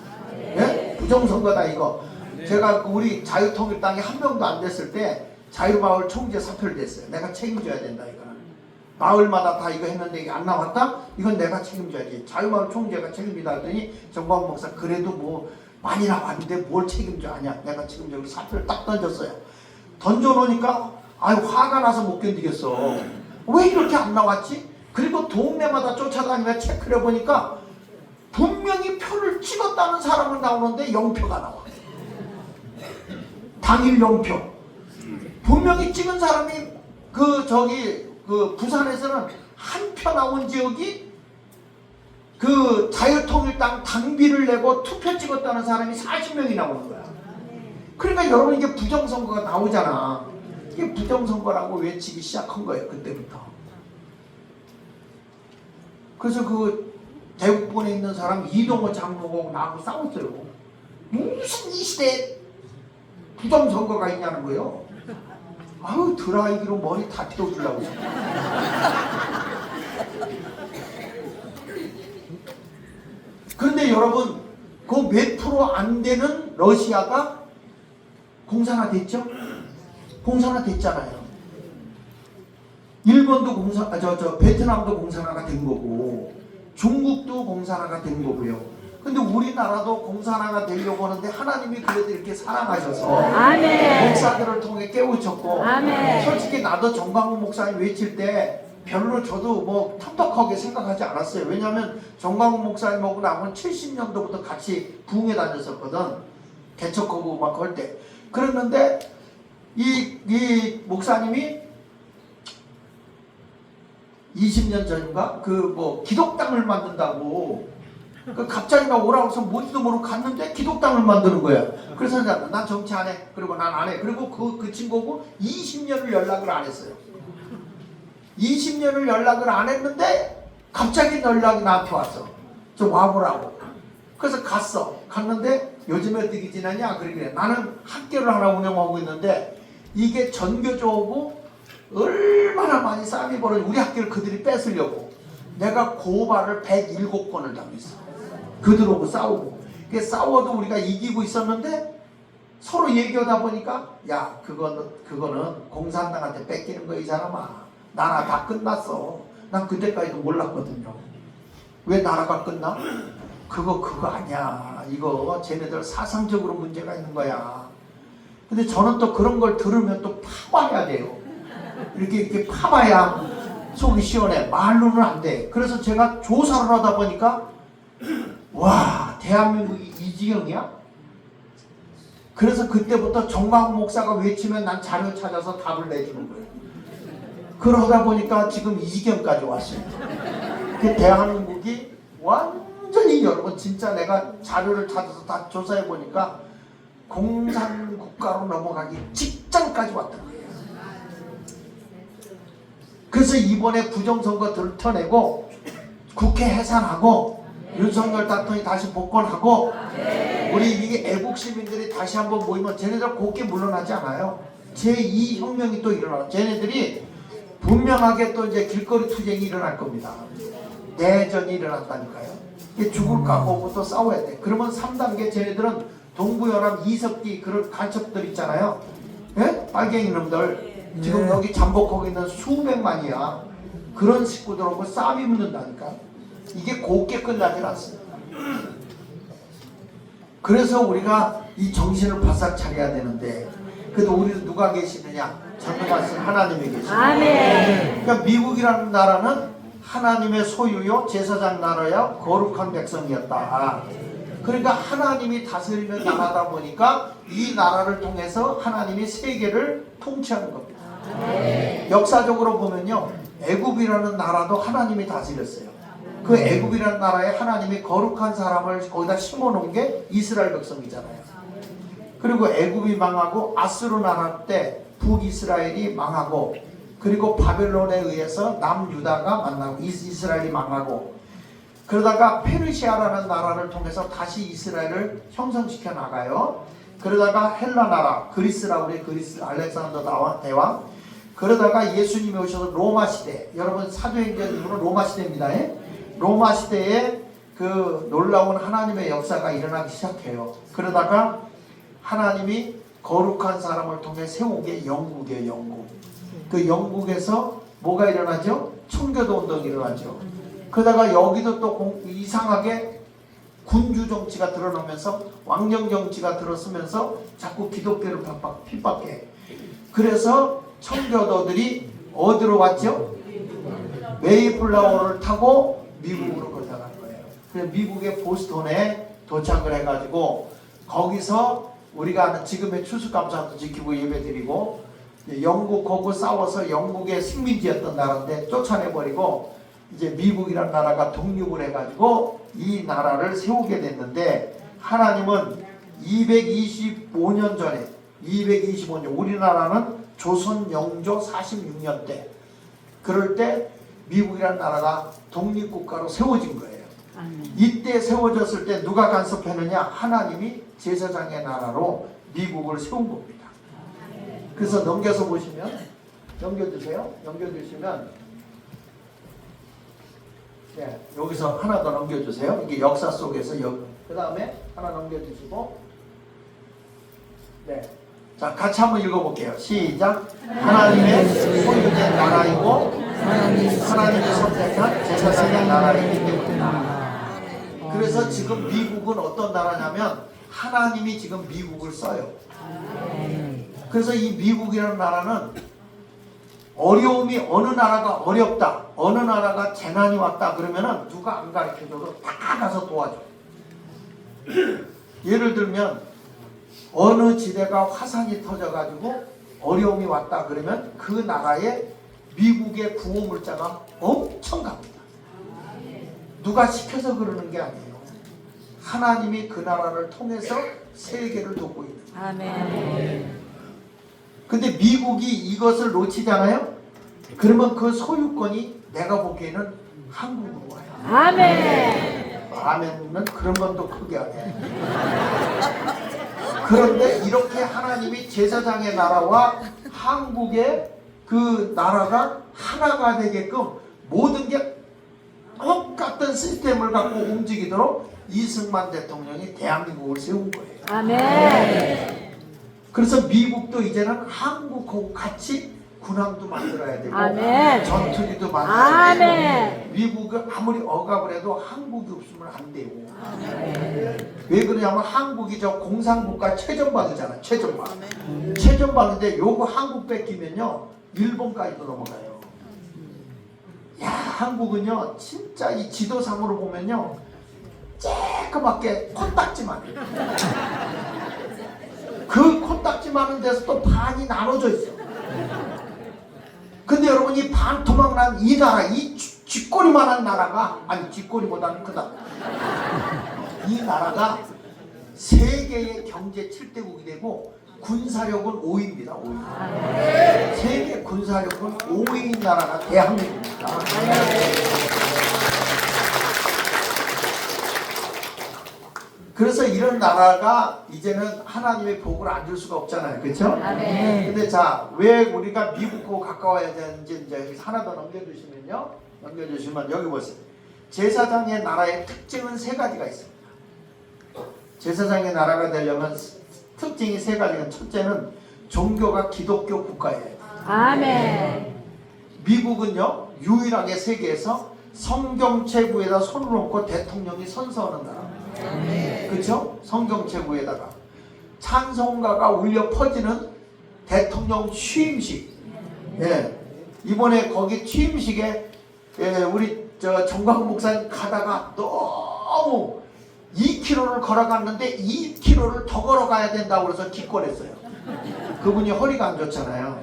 예? 부정선거다 이거. 제가 우리 자유통일당이 한 명도 안 됐을 때 자유마을 총재 사표를 냈어요. 내가 책임져야 된다 이거는. 마을마다 다 이거 했는데 이게 안 나왔다? 이건 내가 책임져야지. 자유마을 총재가 책임이다 했더니 정광훈 목사 그래도 뭐 많이 나왔는데 뭘 책임져 하냐. 내가 책임져. 그래서 사표를 딱 던졌어요. 던져놓으니까 아유 화가 나서 못 견디겠어. 왜 이렇게 안 나왔지? 그리고 동네마다 쫓아다니며 체크를 해보니까 분명히 표를 찍었다는 사람은 나오는데 0표가 나와. 당일 0표. 분명히 찍은 사람이 그 부산에서는 한 표 나온 지역이 그 자유통일당 당비를 내고 투표 찍었다는 사람이 40명이 나오는 거야. 그러니까 여러분 이게 부정선거가 나오잖아. 이게 부정선거라고 외치기 시작한 거예요. 그때부터. 그래서 그 대구권에 있는 사람 이동호 장로하고 나하고 싸웠어요. 무슨 이 시대에 부정선거가 있냐는 거예요. 아유 드라이기로 머리 다 띄워주려고. 그런데 여러분 그 몇 프로 안 되는 러시아가 공산화 됐죠? 공산화 됐잖아요. 일본도 베트남도 공산화가 된 거고 중국도 공산화가 된 거고요. 근데 우리나라도 공산화가 되려고 하는데 하나님이 그래도 이렇게 사랑하셔서 아멘. 목사들을 통해 깨우쳤고 아멘. 솔직히 나도 정광훈 목사님 외칠 때 별로 저도 뭐 텁텁하게 생각하지 않았어요. 왜냐하면 정광훈 목사님하고 나하고는 70년도부터 같이 부흥회 다녔었거든. 개척하고 막 그럴 때. 그랬는데 이 목사님이 20년 전인가 그 뭐 기독당을 만든다고 그 갑자기 나 오라고 해서 뭔지도 모르고 갔는데 기독당을 만드는 거야. 그래서 난 정치 안 해. 그리고 난 안 해. 그리고 그 친구하고 20년을 연락을 안 했어요. 20년을 연락을 안 했는데 갑자기 연락이 나한테 왔어. 좀 와보라고. 그래서 갔는데 요즘에 어떻게 지내냐? 그러길래 나는 학교를 하나 운영하고 있는데 이게 전교조하고 얼마나 많이 싸움이 벌어져. 우리 학교를 그들이 뺏으려고 내가 고발을 107건을 당했어. 그들하고 싸우고. 싸워도 우리가 이기고 있었는데 서로 얘기하다 보니까 야 그거는 공산당한테 뺏기는 거야 이 사람아. 나라 다 끝났어. 난 그때까지도 몰랐거든요. 왜 나라가 끝나? 그거 아니야. 이거 쟤네들 사상적으로 문제가 있는 거야. 근데 저는 또 그런 걸 들으면 또 파봐야 돼요. 이렇게 파봐야 속이 시원해. 말로는 안 돼. 그래서 제가 조사를 하다 보니까 와 대한민국이 이 지경이야? 그래서 그때부터 정광훈 목사가 외치면 난 자료 찾아서 답을 내주는 거예요. 그러다 보니까 지금 이 지경까지 왔어요. 그 대한민국이 완전히 여러분 진짜 내가 자료를 찾아서 다 조사해 보니까 공산국가로 넘어가기 직전까지 왔던 거예요. 그래서 이번에 부정선거 들터내고 국회 해산하고 윤석열 대통령이 다시 복권하고 우리 이게 애국 시민들이 다시 한번 모이면 쟤네들 곱게 물러나지 않아요. 제2혁명이 또 일어나. 쟤네들이 분명하게 또 이제 길거리 투쟁이 일어날 겁니다. 내전이 일어났다니까요. 죽을 각오고 또 싸워야 돼. 그러면 3단계 쟤네들은 동부연합 이석기 그런 간첩들 있잖아요. 예? 빨갱이 놈들. 지금 여기 잠복하고 있는 수백만이야. 그런 식구들하고 싸움이 붙는다니까. 이게 곱게 끝나질 않습니다. 그래서 우리가 이 정신을 바싹 차려야 되는데 그래도 우리는 누가 계시느냐? 전능하신 하나님이 계십니다. 아멘. 그러니까 미국이라는 나라는 하나님의 소유요 제사장 나라야 거룩한 백성이었다. 그러니까 하나님이 다스리는 나라다 보니까 이 나라를 통해서 하나님이 세계를 통치하는 겁니다. 역사적으로 보면요 애굽이라는 나라도 하나님이 다스렸어요. 그 애굽이라는 나라에 하나님이 거룩한 사람을 거기다 심어놓은 게 이스라엘 백성이잖아요. 그리고 애굽이 망하고 아스루 나라 때 북이스라엘이 망하고 그리고 바벨론에 의해서 남유다가 망하고 이스라엘이 망하고, 그러다가 페르시아라는 나라를 통해서 다시 이스라엘을 형성시켜 나가요. 그러다가 헬라 나라, 그리스라고 그래. 그리스 알렉산더 대왕. 그러다가 예수님이 오셔서 로마 시대, 여러분 사도행전 이후로 로마 시대입니다. 로마 시대에 그 놀라운 하나님의 역사가 일어나기 시작해요. 그러다가 하나님이 거룩한 사람을 통해 세운 게 영국이에요. 영국. 그 영국에서 뭐가 일어나죠? 청교도 운동이 일어나죠. 그러다가 여기도 또 이상하게 군주 정치가 드러나면서 왕정 정치가 들어서면서 자꾸 기독교를 핍박해. 그래서 청교도들이 어디로 왔죠? 메이플라워를 타고 미국으로 건너간 거예요. 그래서 미국의 보스턴에 도착을 해가지고 거기서 우리가 아는 지금의 추수감사도 지키고 예배드리고, 영국하고 싸워서 영국의 식민지였던 나라인데 쫓아내버리고 이제 미국이라는 나라가 독립을 해가지고 이 나라를 세우게 됐는데, 하나님은 225년 전에, 225년, 우리나라는 조선 영조 46년 때, 그럴 때 미국이라는 나라가 독립국가로 세워진 거예요. 이때 세워졌을 때 누가 간섭했느냐? 하나님이 제사장의 나라로 미국을 세운 겁니다. 그래서 넘겨서 보시면, 넘겨주세요. 넘겨주시면, 네, 여기서 하나 더 넘겨주세요. 이게 역사 속에서 그 다음에 하나 넘겨주시고, 네, 자 같이 한번 읽어볼게요. 시작. 하나님의 소유된 나라이고 하나님이 선택한 제사장의 나라이기 때문이다. 그래서 지금 미국은 어떤 나라냐면 하나님이 지금 미국을 써요. 그래서 이 미국이라는 나라는 어려움이, 어느 나라가 어렵다, 어느 나라가 재난이 왔다 그러면은 누가 안 가르쳐줘도 다 가서 도와줘. 예를 들면 어느 지대가 화산이 터져가지고 어려움이 왔다 그러면 그 나라에 미국의 구호물자가 엄청 갑니다. 누가 시켜서 그러는 게 아니에요. 하나님이 그 나라를 통해서 세계를 돕고 있는 거예요. 아멘. 근데 미국이 이것을 놓치잖아요. 그러면 그 소유권이 내가 보기에는 한국으로 와요. 아멘. 아멘은 그런 건 또 크게 안 해. 그런데 이렇게 하나님이 제사장의 나라와 한국의 그 나라가 하나가 되게끔 모든 게 똑같은 시스템을 갖고 움직이도록 이승만 대통령이 대한민국을 세운 거예요. 아멘. 그래서 미국도 이제는 한국하고 같이 군함도 만들어야 되고 아멘. 전투기도 만들어야 되고, 아멘. 미국은 아무리 억압을 해도 한국이 없으면 안 되고. 아멘. 왜 그러냐면 한국이 저 공산국가 최전방이잖아. 최전방. 최전방인데 요거 한국 뺏기면요 일본까지도 넘어가요. 야, 한국은요 진짜 이 지도상으로 보면요 쬐끄맣게 코딱지만 해요. 그 코딱지 많은 데서 또 반이 나눠져 있어. 근데 여러분 이 반토막난 이 나라, 이 쥐꼬리만한 나라가, 아니 쥐꼬리보다는 크다. 이 나라가 세계의 경제 7대국이 되고 군사력은 5위입니다. 5위. 세계 군사력은 5위인 나라가 대한민국입니다. 그래서 이런 나라가 이제는 하나님의 복을 안 줄 수가 없잖아요. 그렇죠? 근데 자, 왜 우리가 미국하고 가까워야 되는지 이제 여기 하나 더 넘겨주시면요. 넘겨주시면 여기 보세요. 제사장의 나라의 특징은 세 가지가 있습니다. 제사장의 나라가 되려면 특징이 세 가지가, 첫째는 종교가 기독교 국가예요. 아멘. 미국은요 유일하게 세계에서 성경책 위에다 손을 얹고 대통령이 선서하는 나라. 그렇죠? 성경책 위에다가 찬송가가 울려 퍼지는 대통령 취임식. 예. 이번에 거기 취임식에 우리 저 정광훈 목사님 가다가 너무 2km를 걸어갔는데 2km를 더 걸어가야 된다고 그래서 기권했어요. 그분이 허리가 안 좋잖아요.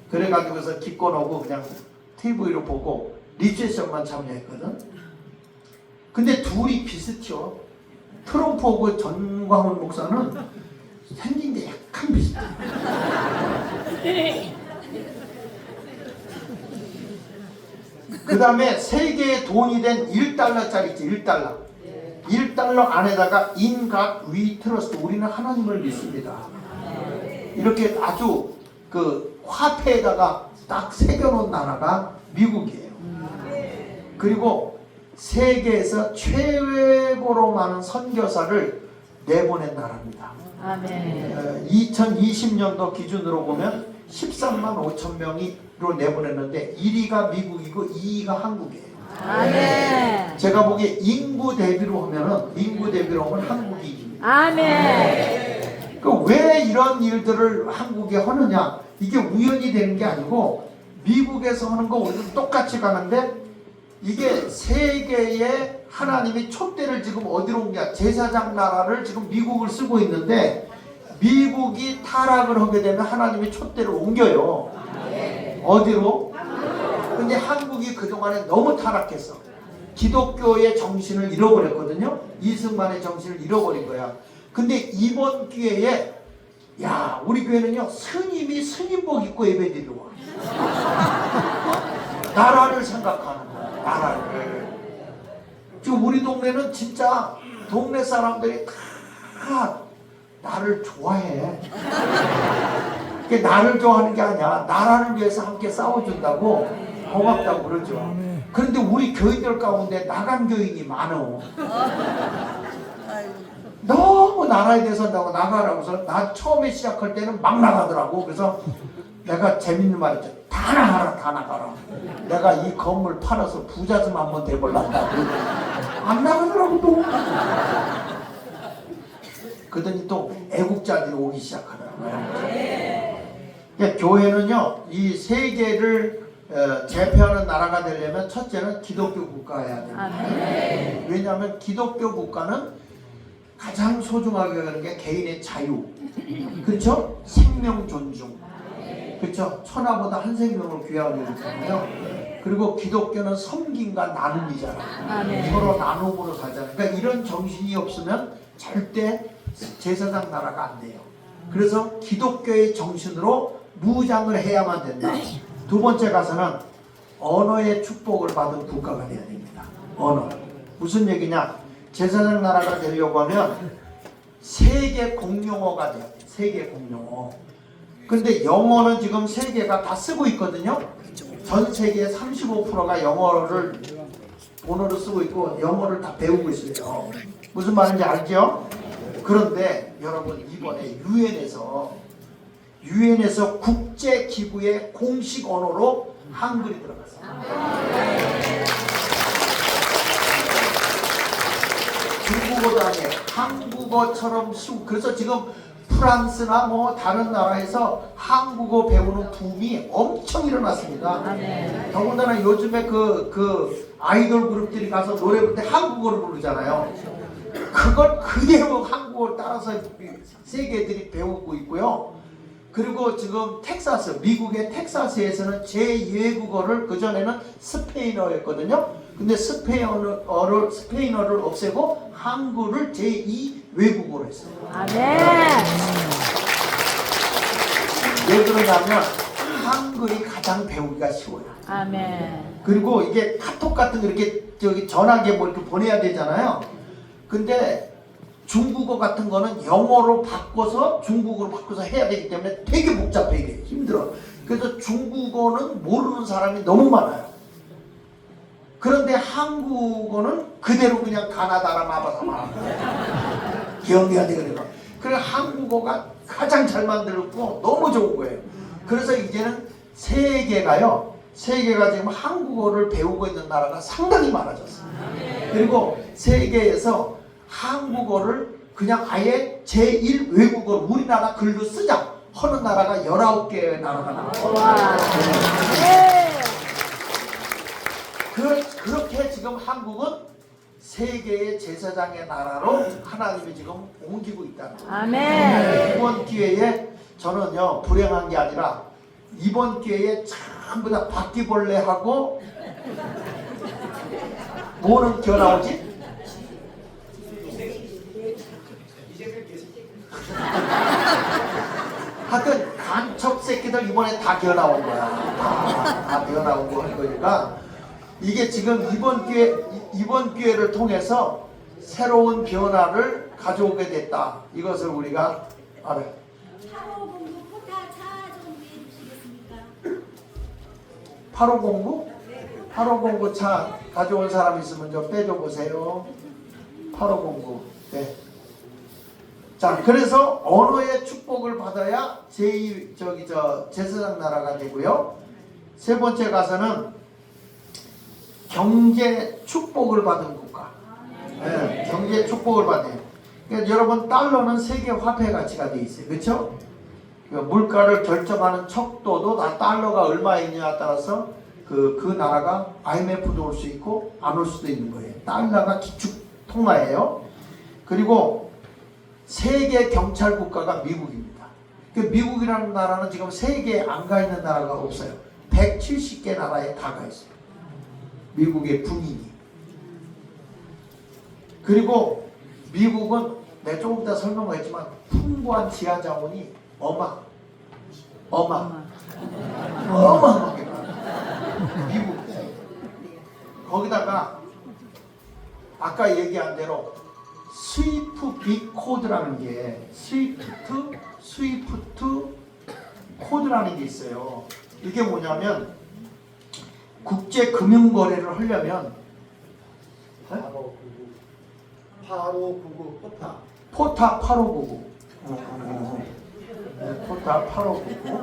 그래가지고서 기권하고 그냥 TV로 보고 리셉션만 참여했거든. 근데 둘이 비슷해요. 트럼프하고 정광훈 목사는 생긴 게 약간 비슷해. 그 다음에 세계의 돈이 된 1달러짜리 있지, 1달러. 1달러 안에다가 In God we trust. 우리는 하나님을 믿습니다. 이렇게 아주 그 화폐에다가 딱 새겨놓은 나라가 미국이에요. 그리고 세계에서 최고로 많은 선교사를 내보낸 나라입니다. 아멘. 2020년도 기준으로 보면 13만 5천 명이로 내보냈는데 1위가 미국이고 2위가 한국이에요. 아멘. 제가 보기에 인구 대비로 하면 한국이 이깁니다. 아멘. 왜 이런 일들을 한국에 하느냐? 이게 우연히 되는 게 아니고 미국에서 하는 거 우리도 똑같이 가는데 이게 세계에 하나님이 촛대를 지금 어디로 옮겨? 제사장 나라를 지금 미국을 쓰고 있는데 미국이 타락을 하게 되면 하나님이 촛대를 옮겨요. 어디로? 근데 한국이 그동안에 너무 타락했어. 기독교의 정신을 잃어버렸거든요. 이승만의 정신을 잃어버린 거야. 근데 이번 기회에 야, 우리 교회는요 스님이 스님복 입고 예배드리러 와. 나라를 생각하는 거야. 나라를. 지금 우리 동네는 진짜 동네 사람들이 다 나를 좋아해. 그게 나를 좋아하는 게 아니야. 나라를 위해서 함께 싸워준다고 고맙다고 그러죠. 그런데 우리 교인들 가운데 나간 교인이 많어. 너무 나라에 대해서 한다고 나가라고 해서 나 처음에 시작할 때는 막 나가더라고. 그래서 내가 재밌는 말 했죠. 다 나가라, 다 나가라. 내가 이 건물 팔아서 부자 좀 한번 돼볼란다. 안 나가더라고 또. 그러더니 또 애국자들이 오기 시작하더라고요. 그러니까 교회는요, 이 세계를 제패하는 나라가 되려면 첫째는 기독교 국가여야 됩니다. 왜냐하면 기독교 국가는 가장 소중하게 여기는 게 개인의 자유, 그렇죠? 생명 존중, 그렇죠? 천하보다 한 생명을 귀하게 여기잖아요. 그리고 기독교는 섬김과 나눔이잖아요. 서로 나눔으로 살잖아요. 그러니까 이런 정신이 없으면 절대 제사장 나라가 안 돼요. 그래서 기독교의 정신으로 무장을 해야만 된다. 두 번째 가서는 언어의 축복을 받은 국가가 돼야 됩니다. 언어. 무슨 얘기냐? 제사장 나라가 되려고 하면 세계 공용어가 돼야 돼. 세계 공용어. 근데 영어는 지금 세계가 다 쓰고 있거든요. 전 세계 35%가 영어를 언어로 쓰고 있고 영어를 다 배우고 있어요. 무슨 말인지 알죠? 그런데 여러분 이번에 유엔에서 국제기구의 공식 언어로 한글이 들어갔어요. 중국어도 아니에요. 한국어처럼 쉬운. 그래서 지금 프랑스나 뭐 다른 나라에서 한국어 배우는 붐이 엄청 일어났습니다. 더군다나 요즘에 그 아이돌 그룹들이 가서 노래 부를 때 한국어를 부르잖아요. 그걸 그대로 한국어를 따라서 세계 애들이 배우고 있고요. 그리고 지금 미국의 텍사스에서는 제2외국어를 그전에는 스페인어였거든요. 근데 스페인어를 없애고 한글을 제2외국어로 했어요. 아멘. 왜 그러냐면 한글이 가장 배우기가 쉬워요. 아멘. 그리고 이게 카톡 같은 거 이렇게 전화기에 뭐 이렇게 보내야 되잖아요. 근데 중국어 같은 거는 영어로 바꿔서 중국어로 바꿔서 해야 되기 때문에 되게 복잡해. 이게 힘들어. 그래서 중국어는 모르는 사람이 너무 많아요. 그런데 한국어는 그대로 그냥 가나다라 마바사마 기억해야 되거든요. 그래서 한국어가 가장 잘 만들었고 너무 좋은 거예요. 그래서 이제는 세계가 지금 한국어를 배우고 있는 나라가 상당히 많아졌어요. 그리고 세계에서 한국어를 그냥 아예 제1외국어로 우리나라 글로 쓰자 하는 나라가 19개의 나라가 나와요. 그렇게 지금 한국은 세계의 제사장의 나라로 하나님이 지금 옮기고 있다는 거예요. 아멘. 이번 기회에 저는요 불행한 게 아니라 이번 기회에 전부 다 바퀴벌레하고 뭐는 기어 나오지? 하여튼 간첩 새끼들 이번에 다 기어 나온 거야. 다 기어 나온 거니까 이게 지금 이번 기회를 통해서 새로운 변화를 가져오게 됐다. 이것을 우리가 알아요. 8509 포타 차좀 해주시겠습니까? 8509? 8509 차 가져온 사람 있으면 좀 빼줘 보세요. 8509. 네. 자, 그래서 언어의 축복을 받아야 제사장 나라가 되고요. 세 번째 가서는 경제 축복을 받은 국가. 네, 경제 축복을 받아요. 그러니까 여러분, 달러는 세계 화폐 가치가 돼 있어요. 그렇죠? 물가를 결정하는 척도도 다 달러가 얼마 있느냐에 따라서 그 나라가 IMF도 올 수 있고 안 올 수도 있는 거예요. 달러가 기축 통화예요. 그리고 세계 경찰 국가가 미국입니다. 그 미국이라는 나라는 지금 세계에 안 가 있는 나라가 없어요. 170개 나라에 다 가 있어요. 미국의 군인이. 그리고 미국은 내가 조금 이따 설명하겠지만 풍부한 지하 자원이 어마어마하게 많아요. 미국. 거기다가 아까 얘기한 대로 스위프트 코드라는 게 스위프트 코드라는 게 있어요. 이게 뭐냐면 국제 금융 거래를 하려면 8599 포타. 포타 8599. 포타 8599.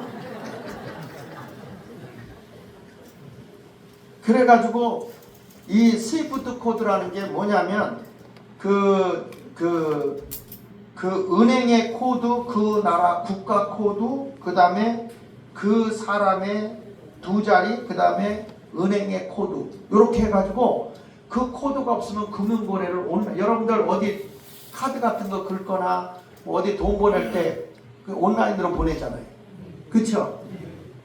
그래가지고 이 스위프트 코드라는 게 뭐냐면 그 은행의 코드, 그 나라 국가 코드, 그 다음에 그 사람의 두 자리, 그 다음에 은행의 코드, 이렇게 해가지고 그 코드가 없으면 금융거래를 여러분들 어디 카드 같은 거 긁거나 어디 돈 보낼 때 온라인으로 보내잖아요. 그렇죠?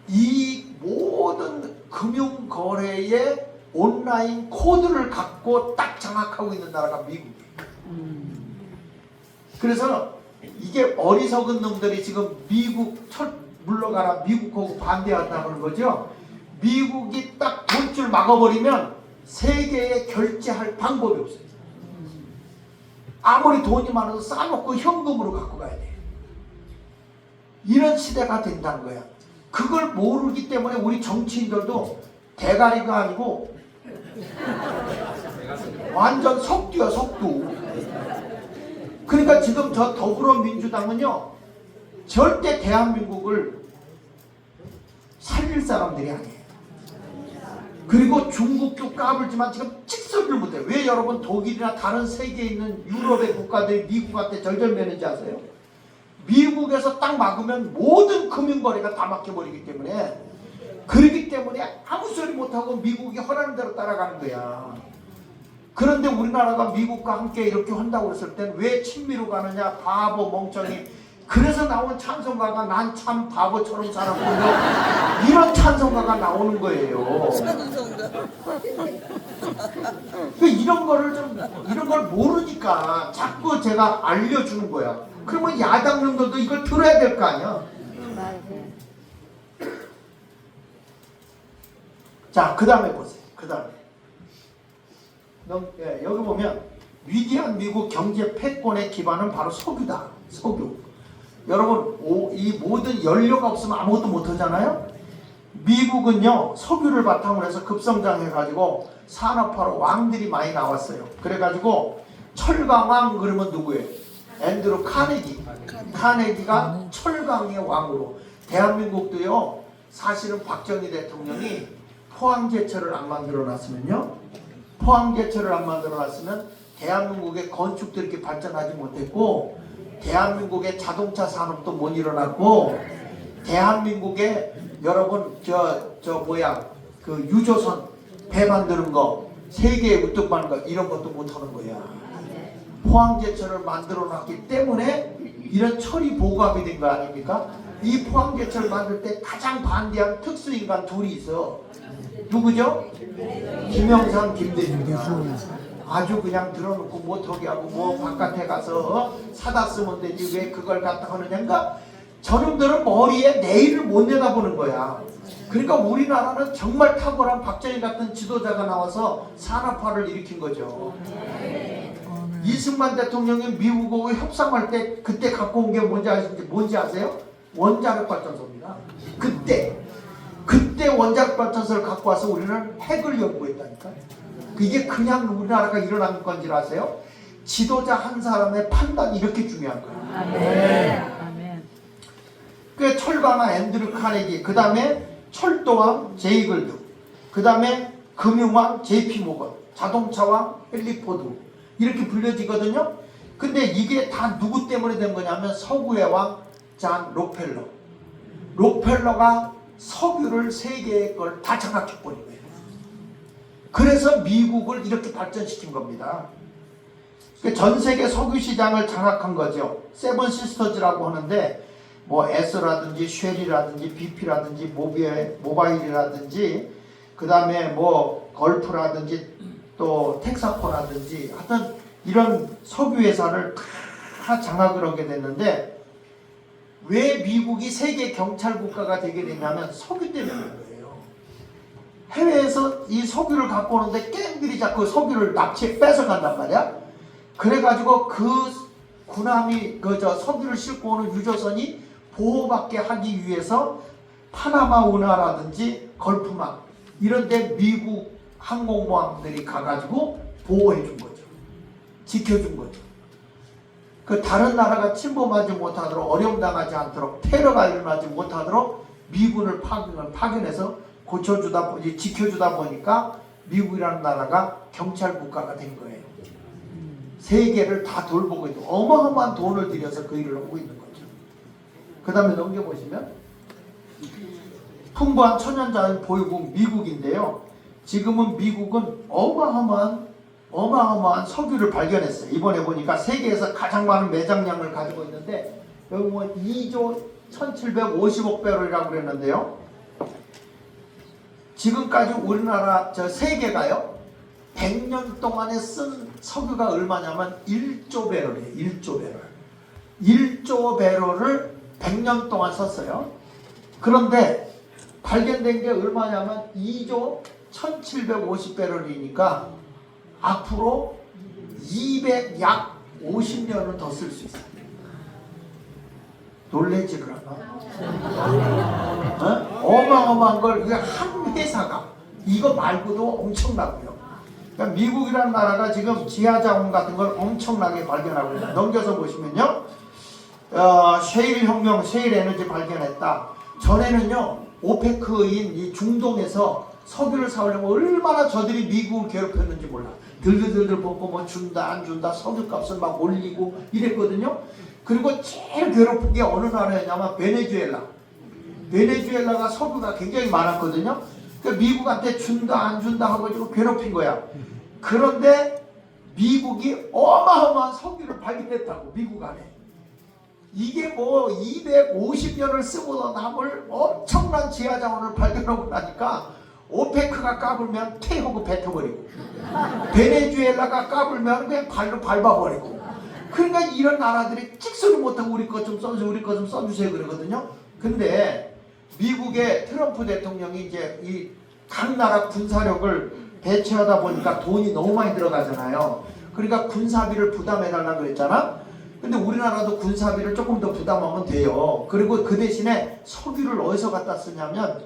이 모든 금융거래의 온라인 코드를 갖고 딱 장악하고 있는 나라가 미국이에요. 그래서 이게 어리석은 놈들이 지금 미국 물러가라, 미국하고 반대한다는 거죠. 미국이 딱 돈줄 막아버리면 세계에 결제할 방법이 없어요. 아무리 돈이 많아도 싸놓고 현금으로 갖고 가야 돼요. 이런 시대가 된다는 거야. 그걸 모르기 때문에 우리 정치인들도 대가리가 아니고 완전 석두야, 석두. 그러니까 지금 저 더불어민주당은요, 절대 대한민국을 살릴 사람들이 아니에요. 그리고 중국도 까불지만 지금 찍소리를 못해요. 왜 여러분 독일이나 다른 세계에 있는 유럽의 국가들이 미국한테 절절매는지 아세요? 미국에서 딱 막으면 모든 금융거래가 다 막혀버리기 때문에, 그러기 때문에 아무 소리 못하고 미국이 허라는 대로 따라가는 거야. 그런데 우리나라가 미국과 함께 이렇게 한다고 했을 땐 왜 친미로 가느냐, 바보 멍청이. 그래서 나온 찬송가가 난 참 바보처럼 살았군요, 이런 찬송가가 나오는 거예요. 이런 걸 모르니까 자꾸 제가 알려주는 거야. 그러면 야당 놈들도 이걸 들어야 될 거 아니야. 자, 그 다음에 보세요. 그 다음에 여기 보면 위대한 미국 경제 패권의 기반은 바로 석유다. 석유. 여러분, 이 모든 연료가 없으면 아무것도 못하잖아요. 미국은요, 석유를 바탕으로 해서 급성장해가지고 산업화로 왕들이 많이 나왔어요. 그래가지고 철강왕 그러면 누구예요? 앤드루 카네기. 카네기가 철강의 왕으로. 대한민국도요, 사실은 박정희 대통령이 포항제철을 안 만들어놨으면요, 대한민국의 건축도 이렇게 발전하지 못했고, 대한민국의 자동차 산업도 못 일어났고, 대한민국의 여러분 그 유조선 배 만드는 거, 세계에 우뚝 받는 거, 이런 것도 못 하는 거야. 포항제철을 만들어놨기 때문에 이런 철이 보급이 된 거 아닙니까? 이 포항제철 만들 때 가장 반대한 특수인간 둘이 있어. 누구죠? 김영삼, 김대중이야. 아주 그냥 들어놓고 못하게 하고 뭐 바깥에 가서 사다 쓰면 되지 왜 그걸 갖다 하느냐인가? 저놈들은 머리에 내일을 못 내다보는 거야. 그러니까 우리나라는 정말 탁월한 박정희 같은 지도자가 나와서 산업화를 일으킨 거죠. 이승만 대통령이 미국하고 협상할 때 그때 갖고 온 게 뭔지 아세요? 원자력 발전소입니다. 그때 원자력 발전소를 갖고 와서 우리는 핵을 연구했다니까요. 이게 그냥 우리나라가 일어난 건지 아세요? 지도자 한 사람의 판단이 이렇게 중요한 거예요. 아멘. 아멘. 그 철강왕 앤드류 카네기, 그 다음에 철도왕 제이글드, 그 다음에 금융왕 JP 모건, 자동차왕 헨리 포드 이렇게 불려지거든요. 근데 이게 다 누구 때문에 된 거냐면 서구의 왕 잔 록펠러. 록펠러가 석유를 세계의 걸 다 장악해버린 거예요. 그래서 미국을 이렇게 발전시킨 겁니다. 전 세계 석유 시장을 장악한 거죠. 세븐 시스터즈라고 하는데 뭐 에스라든지 쉘이라든지 BP라든지 모바일이라든지 그 다음에 뭐 걸프라든지 또 텍사코라든지 하여튼 이런 석유 회사를 다 장악을 하게 됐는데 왜 미국이 세계 경찰 국가가 되게 되냐면 석유 때문인 거예요. 해외에서 이 석유를 갖고 오는데 깽들이 자꾸 석유를 뺏어간단 말이야. 그래가지고 그 군함이 석유를 싣고 오는 유조선이 보호받게 하기 위해서 파나마 운하라든지 걸프망 이런데 미국 항공모함들이 가가지고 보호해 준 거죠. 지켜준 거죠. 그 다른 나라가 침범하지 못하도록 어려움당하지 않도록 테러가 일어나지 못하도록 미군을 파견해서 지켜주다 보니까 미국이라는 나라가 경찰 국가가 된 거예요. 세계를 다 돌보고 있는 어마어마한 돈을 들여서 그 일을 하고 있는 거죠. 그 다음에 넘겨보시면 풍부한 천연자연 보유국 미국인데요. 지금은 미국은 어마어마한 석유를 발견했어요. 이번에 보니까 세계에서 가장 많은 매장량을 가지고 있는데 여기 보면 2조 1750억 배럴이라고 그랬는데요. 지금까지 우리나라 세계가요 100년 동안에 쓴 석유가 얼마냐면 1조 배럴이에요. 1조 배럴. 1조 배럴을 100년 동안 썼어요. 그런데 발견된 게 얼마냐면 2조 1750배럴이니까 앞으로 약 50년을 더 쓸 수 있어요. 놀래지 그러나? 어마어마한 걸 한 회사가 이거 말고도 엄청나고요. 그러니까 미국이라는 나라가 지금 지하자원 같은 걸 엄청나게 발견하고 있어요. 넘겨서 보시면요. 셰일 혁명, 셰일 에너지 발견했다. 전에는요. 오페크인 이 중동에서 석유를 사오려면 얼마나 저들이 미국을 괴롭혔는지 몰라. 들들들들 벗고 뭐 준다 안 준다 석유값을 막 올리고 이랬거든요. 그리고 제일 괴롭은 게 어느 나라였냐면 베네수엘라가 석유가 굉장히 많았거든요. 그러니까 미국한테 준다 안 준다 하고 괴롭힌 거야. 그런데 미국이 어마어마한 석유를 발견했다고. 미국 안에 이게 뭐 250년을 쓰고 남을 엄청난 지하자원을 발견하고 나니까 오페크가 까불면 퇴하고 뱉어버리고 베네수엘라가 까불면 그냥 발로 밟아버리고. 그러니까 이런 나라들이 찍소리 못하고 우리 것 좀 써주세요 우리 것 좀 써주세요 그러거든요. 근데 미국의 트럼프 대통령이 이제 이 각 나라 군사력을 배치하다 보니까 돈이 너무 많이 들어가잖아요. 그러니까 군사비를 부담해달라고 그랬잖아. 근데 우리나라도 군사비를 조금 더 부담하면 돼요. 그리고 그 대신에 석유를 어디서 갖다 쓰냐면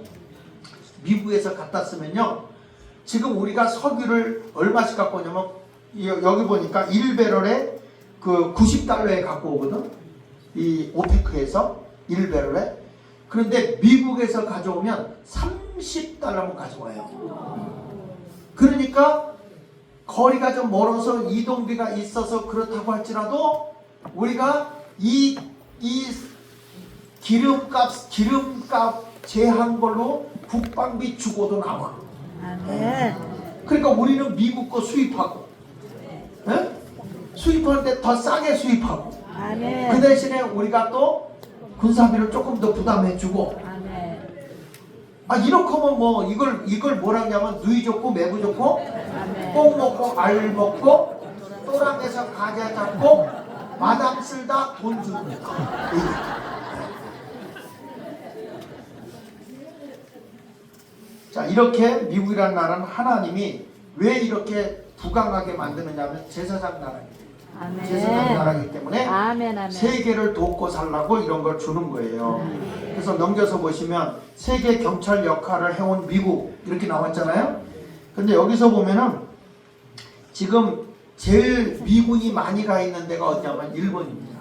미국에서 갖다 쓰면요. 지금 우리가 석유를 얼마씩 갖고 오냐면 여기 보니까 1배럴에 그 90달러에 갖고 오거든. 이 오페크에서 1배럴에. 그런데 미국에서 가져오면 30달러만 가져와요. 그러니까 거리가 좀 멀어서 이동비가 있어서 그렇다고 할지라도 우리가 이 기름값 제한 걸로 국방비 주고도 남아. 그러니까 우리는 미국 거 수입하고, 수입할 때 더 싸게 수입하고, 그 대신에 우리가 또 군사비를 조금 더 부담해주고. 이렇게 하면 뭐 이걸 뭐라 하냐면 누이 좋고 매부 좋고 뽕 먹고 알 먹고 또랑에서 가재 잡고 마당 쓸다 돈 줍니다. 자, 이렇게 미국이라는 나라는 하나님이 왜 이렇게 부강하게 만드느냐면 제사장 나라입니다. 아멘. 제사장 나라이기 때문에 아멘. 아멘. 세계를 돕고 살라고 이런 걸 주는 거예요. 그래서 넘겨서 보시면 세계 경찰 역할을 해온 미국 이렇게 나왔잖아요. 근데 여기서 보면은 지금 제일 미군이 많이 가 있는 데가 어디냐면 일본입니다.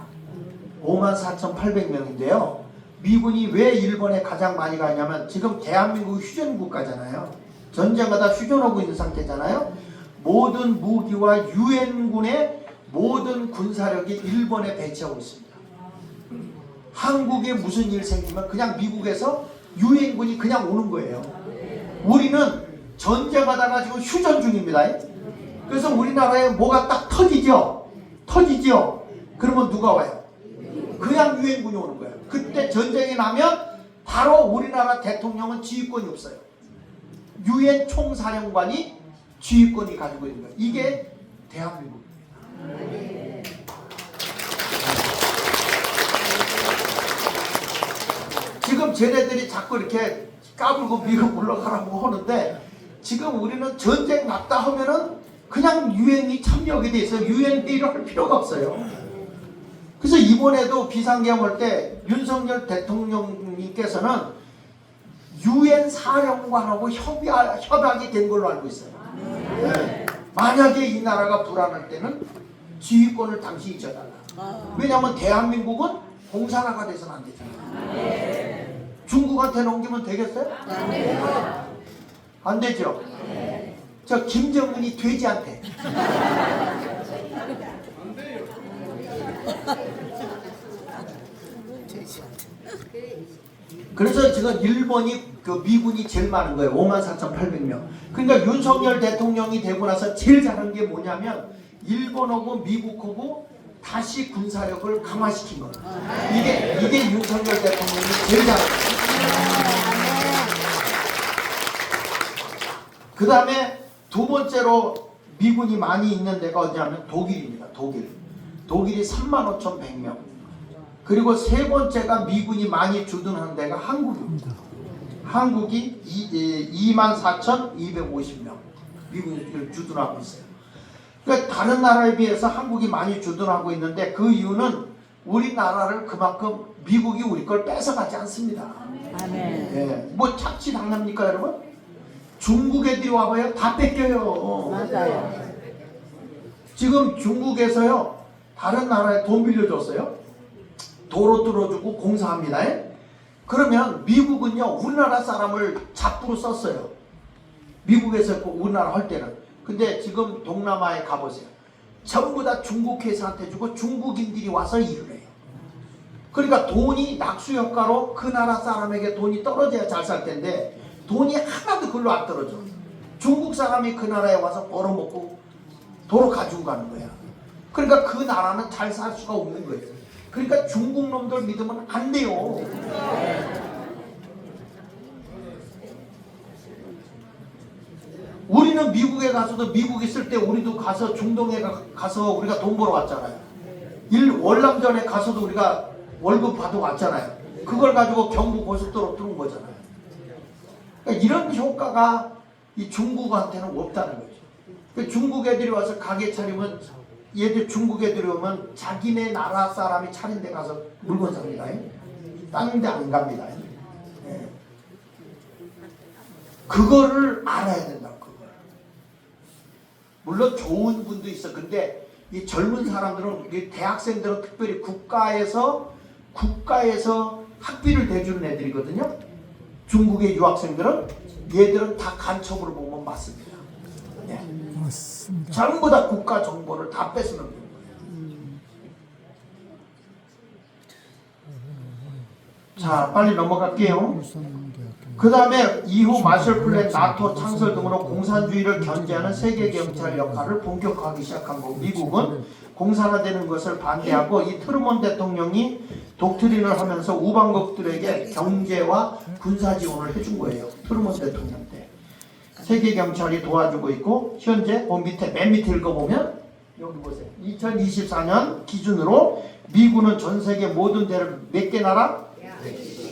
54,800명인데요. 미군이 왜 일본에 가장 많이 가냐면 지금 대한민국 휴전 국가잖아요. 전쟁하다 휴전하고 있는 상태잖아요. 모든 무기와 유엔군의 모든 군사력이 일본에 배치하고 있습니다. 한국에 무슨 일 생기면 그냥 미국에서 유엔군이 그냥 오는 거예요. 우리는 전쟁하다가 지금 휴전 중입니다. 그래서 우리나라에 뭐가 딱 터지죠. 그러면 누가 와요? 그냥 유엔군이 오는 거예요. 그때 전쟁이 나면 바로 우리나라 대통령은 지휘권이 없어요. 유엔 총사령관이 지휘권이 가지고 있는 거예요. 이게 대한민국입니다. 지금 쟤네들이 자꾸 이렇게 까불고 미국 올라가라고 하는데 지금 우리는 전쟁 났다 하면은 그냥 유엔이 참여하게 돼 있어요. 유엔 회의를 할 필요가 없어요. 그래서 이번에도 비상계엄 할 때 윤석열 대통령님께서는 유엔 사령관하고 협약이 된 걸로 알고 있어요. 네. 만약에 이 나라가 불안할 때는 지휘권을 당신이 져달라. 왜냐하면 대한민국은 공산화가 돼서는 안 되잖아요. 중국한테 넘기면 되겠어요? 안 되죠? 저 김정은이 돼지한테. 그래서 지금 일본이 미군이 제일 많은 거예요. 54,800명. 그러니까 윤석열 대통령이 되고 나서 제일 잘한 게 뭐냐면 일본하고 미국하고 다시 군사력을 강화시킨 거예요. 이게 윤석열 대통령이 제일 잘한 거예요. 그 다음에 두 번째로 미군이 많이 있는 데가 어디냐면 독일입니다. 독일이 35,100명. 그리고 세 번째가 미군이 많이 주둔하는 데가 한국입니다. 한국이 24,250명 미군이 주둔하고 있어요. 그러니까 다른 나라에 비해서 한국이 많이 주둔하고 있는데 그 이유는 우리나라를 그만큼 미국이 우리 걸 뺏어가지 않습니다. 아멘. 예, 뭐 착취 당합니까 여러분? 중국 애들이 와봐요. 다 뺏겨요. 맞아요. 지금 중국에서요 다른 나라에 돈 빌려줬어요. 도로 뚫어주고 공사합니다. 그러면 미국은요 우리나라 사람을 잡부로 썼어요. 미국에서 우리나라 할 때는. 근데 지금 동남아에 가보세요. 전부 다 중국 회사한테 주고 중국인들이 와서 일을 해요. 그러니까 돈이 낙수효과로 그 나라 사람에게 돈이 떨어져야 잘 살 텐데 돈이 하나도 글로 안 떨어져. 중국 사람이 그 나라에 와서 벌어먹고 도로 가지고 가는 거야. 그러니까 그 나라는 잘 살 수가 없는 거예요. 그러니까 중국 놈들 믿으면 안 돼요. 우리는 미국에 가서도 미국 있을 때 우리도 가서 중동에 가서 우리가 돈 벌어 왔잖아요. 월남전에 가서도 우리가 월급 받아 왔잖아요. 그걸 가지고 경부 고속도로 뚫은 거잖아요. 그러니까 이런 효과가 이 중국한테는 없다는 거죠. 그러니까 중국 애들이 와서 가게 차리면 얘들 중국 애들이 오면 자기네 나라 사람이 차린 데 가서 물건 삽니다. 다른 데 안 갑니다. 예. 그거를 알아야 된다. 그걸. 물론 좋은 분도 있어. 근데 이 젊은 사람들은 이 대학생들은 특별히 국가에서 학비를 대주는 애들이거든요. 중국의 유학생들은 얘들은 다 간첩으로 보면 맞습니다. 예. 맞습니다. 전부 다 국가 정보를 다 뺏어놓는 거예요. 자, 빨리 넘어갈게요. 그 다음에 이후 마셜 플랜, 나토 창설 등으로 공산주의를 견제하는 세계 경찰 역할을 본격화하기 시작한 거고, 미국은 공산화되는 것을 반대하고 이 트루먼 대통령이 독트린을 하면서 우방국들에게 경제와 군사 지원을 해준 거예요. 트루먼 대통령 때. 세계 경찰이 도와주고 있고, 현재 맨 밑에 읽어보면 여기 보세요. 2024년 기준으로 미군은 전 세계 모든 데를 몇 개 나라?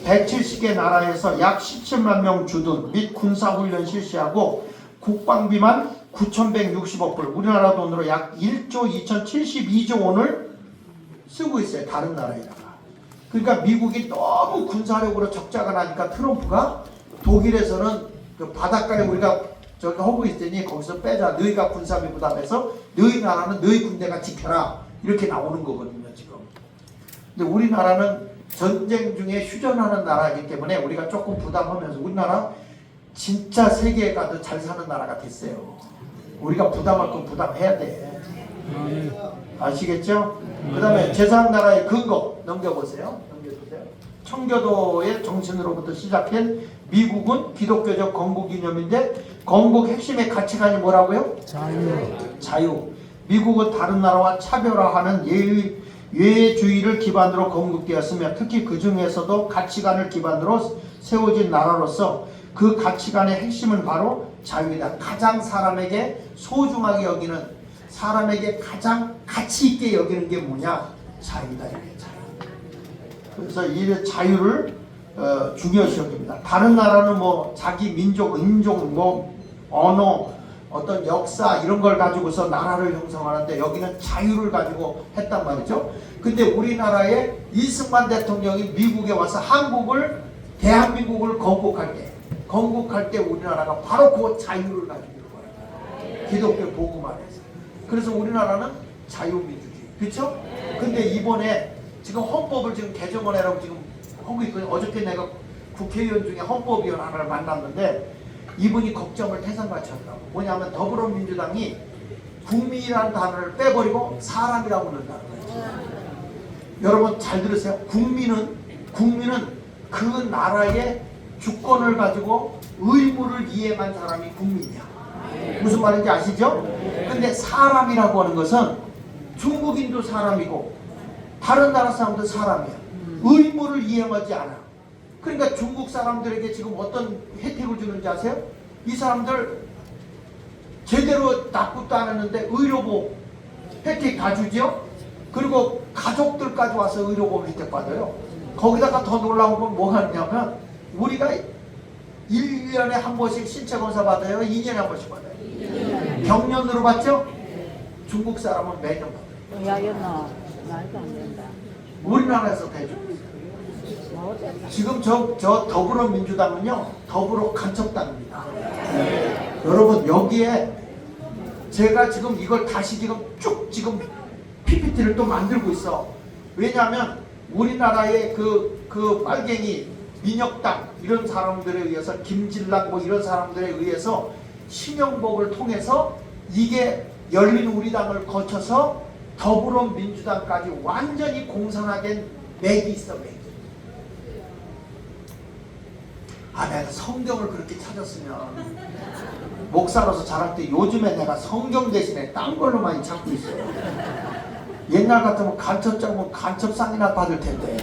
170개 나라에서 약 17만 명 주둔 및 군사훈련 실시하고 국방비만 9,160억 불, 우리나라 돈으로 약 1조 2,072조 원을 쓰고 있어요. 다른 나라에다가. 그러니까 미국이 너무 군사력으로 적자가 나니까 트럼프가 독일에서는 그 바닷가에 우리가 저기 하고 있더니 거기서 빼자. 너희가 군사비 부담해서 너희 나라는 너희 군대가 지켜라. 이렇게 나오는 거거든요, 지금. 근데 우리나라는 전쟁 중에 휴전하는 나라이기 때문에 우리가 조금 부담하면서 우리나라 진짜 세계에 가도 잘 사는 나라가 됐어요. 우리가 부담할 건 부담해야 돼. 아시겠죠? 그 다음에 제3나라의 근거 넘겨보세요. 넘겨주세요. 청교도의 정신으로부터 시작된 미국은 기독교적 건국 이념인데 건국 핵심의 가치관이 뭐라고요? 자유. 미국은 다른 나라와 차별화하는 예외주의를 기반으로 건국되었으며 특히 그 중에서도 가치관을 기반으로 세워진 나라로서 그 가치관의 핵심은 바로 자유이다. 가장 사람에게 소중하게 여기는, 사람에게 가장 가치 있게 여기는 게 뭐냐? 자유다. 이게 자유. 그래서 이 자유를 중요시 여깁니다. 다른 나라는 뭐 자기 민족, 인종, 뭐 언어, 어떤 역사 이런 걸 가지고서 나라를 형성하는데 여기는 자유를 가지고 했단 말이죠. 근데 우리나라의 이승만 대통령이 미국에 와서 대한민국을 건국할 때 우리나라가 바로 그 자유를 가지고 있는 거예요. 기독교 복음 안에서. 그래서 우리나라는 자유민주주의. 그렇죠? 근데 이번에 지금 헌법을 지금 개정원이라고 지금 하고 있거든요. 어저께 내가 국회의원 중에 헌법위원 하나를 만났는데 이분이 걱정을 태산같이 하더라고요. 뭐냐면 더불어민주당이 국민이라는 단어를 빼버리고 사람이라고 부른다는 거예요. 여러분 잘 들으세요. 국민은 그 나라의 주권을 가지고 의무를 이행한 사람이 국민이야. 무슨 말인지 아시죠? 근데 사람이라고 하는 것은 중국인도 사람이고 다른 나라 사람도 사람이야. 의무를 이행하지 않아. 그러니까 중국 사람들에게 지금 어떤 혜택을 주는지 아세요? 이 사람들 제대로 납부도 안 했는데 의료보험 혜택 다 주죠? 그리고 가족들까지 와서 의료보험 혜택 받아요. 거기다가 더 놀라운 건 뭐가 있냐면 우리가 1년에 한 번씩 신체검사 받아요? 2년에 한 번씩 받아요? 경련으로 받죠? 중국 사람은 매년 받아요. 야겠나 말도 안 된다. 우리나라에서 대줘. 지금 저 더불어민주당은요 더불어 간첩당입니다. 여러분 여기에 제가 지금 이걸 다시 지금 PPT를 또 만들고 있어. 왜냐하면 우리나라의 그 빨갱이 민혁당 이런 사람들에 의해서 김진락 뭐 이런 사람들에 의해서 신영복을 통해서 이게 열린 우리당을 거쳐서 더불어민주당까지 완전히 공산화된 맥이 있어. 맥. 내가 성경을 그렇게 찾았으면 목사로서 자랄 때 요즘에 내가 성경 대신에 딴 걸로 많이 찾고 있어요. 옛날 같으면 간첩장면 간첩상이나 받을 텐데.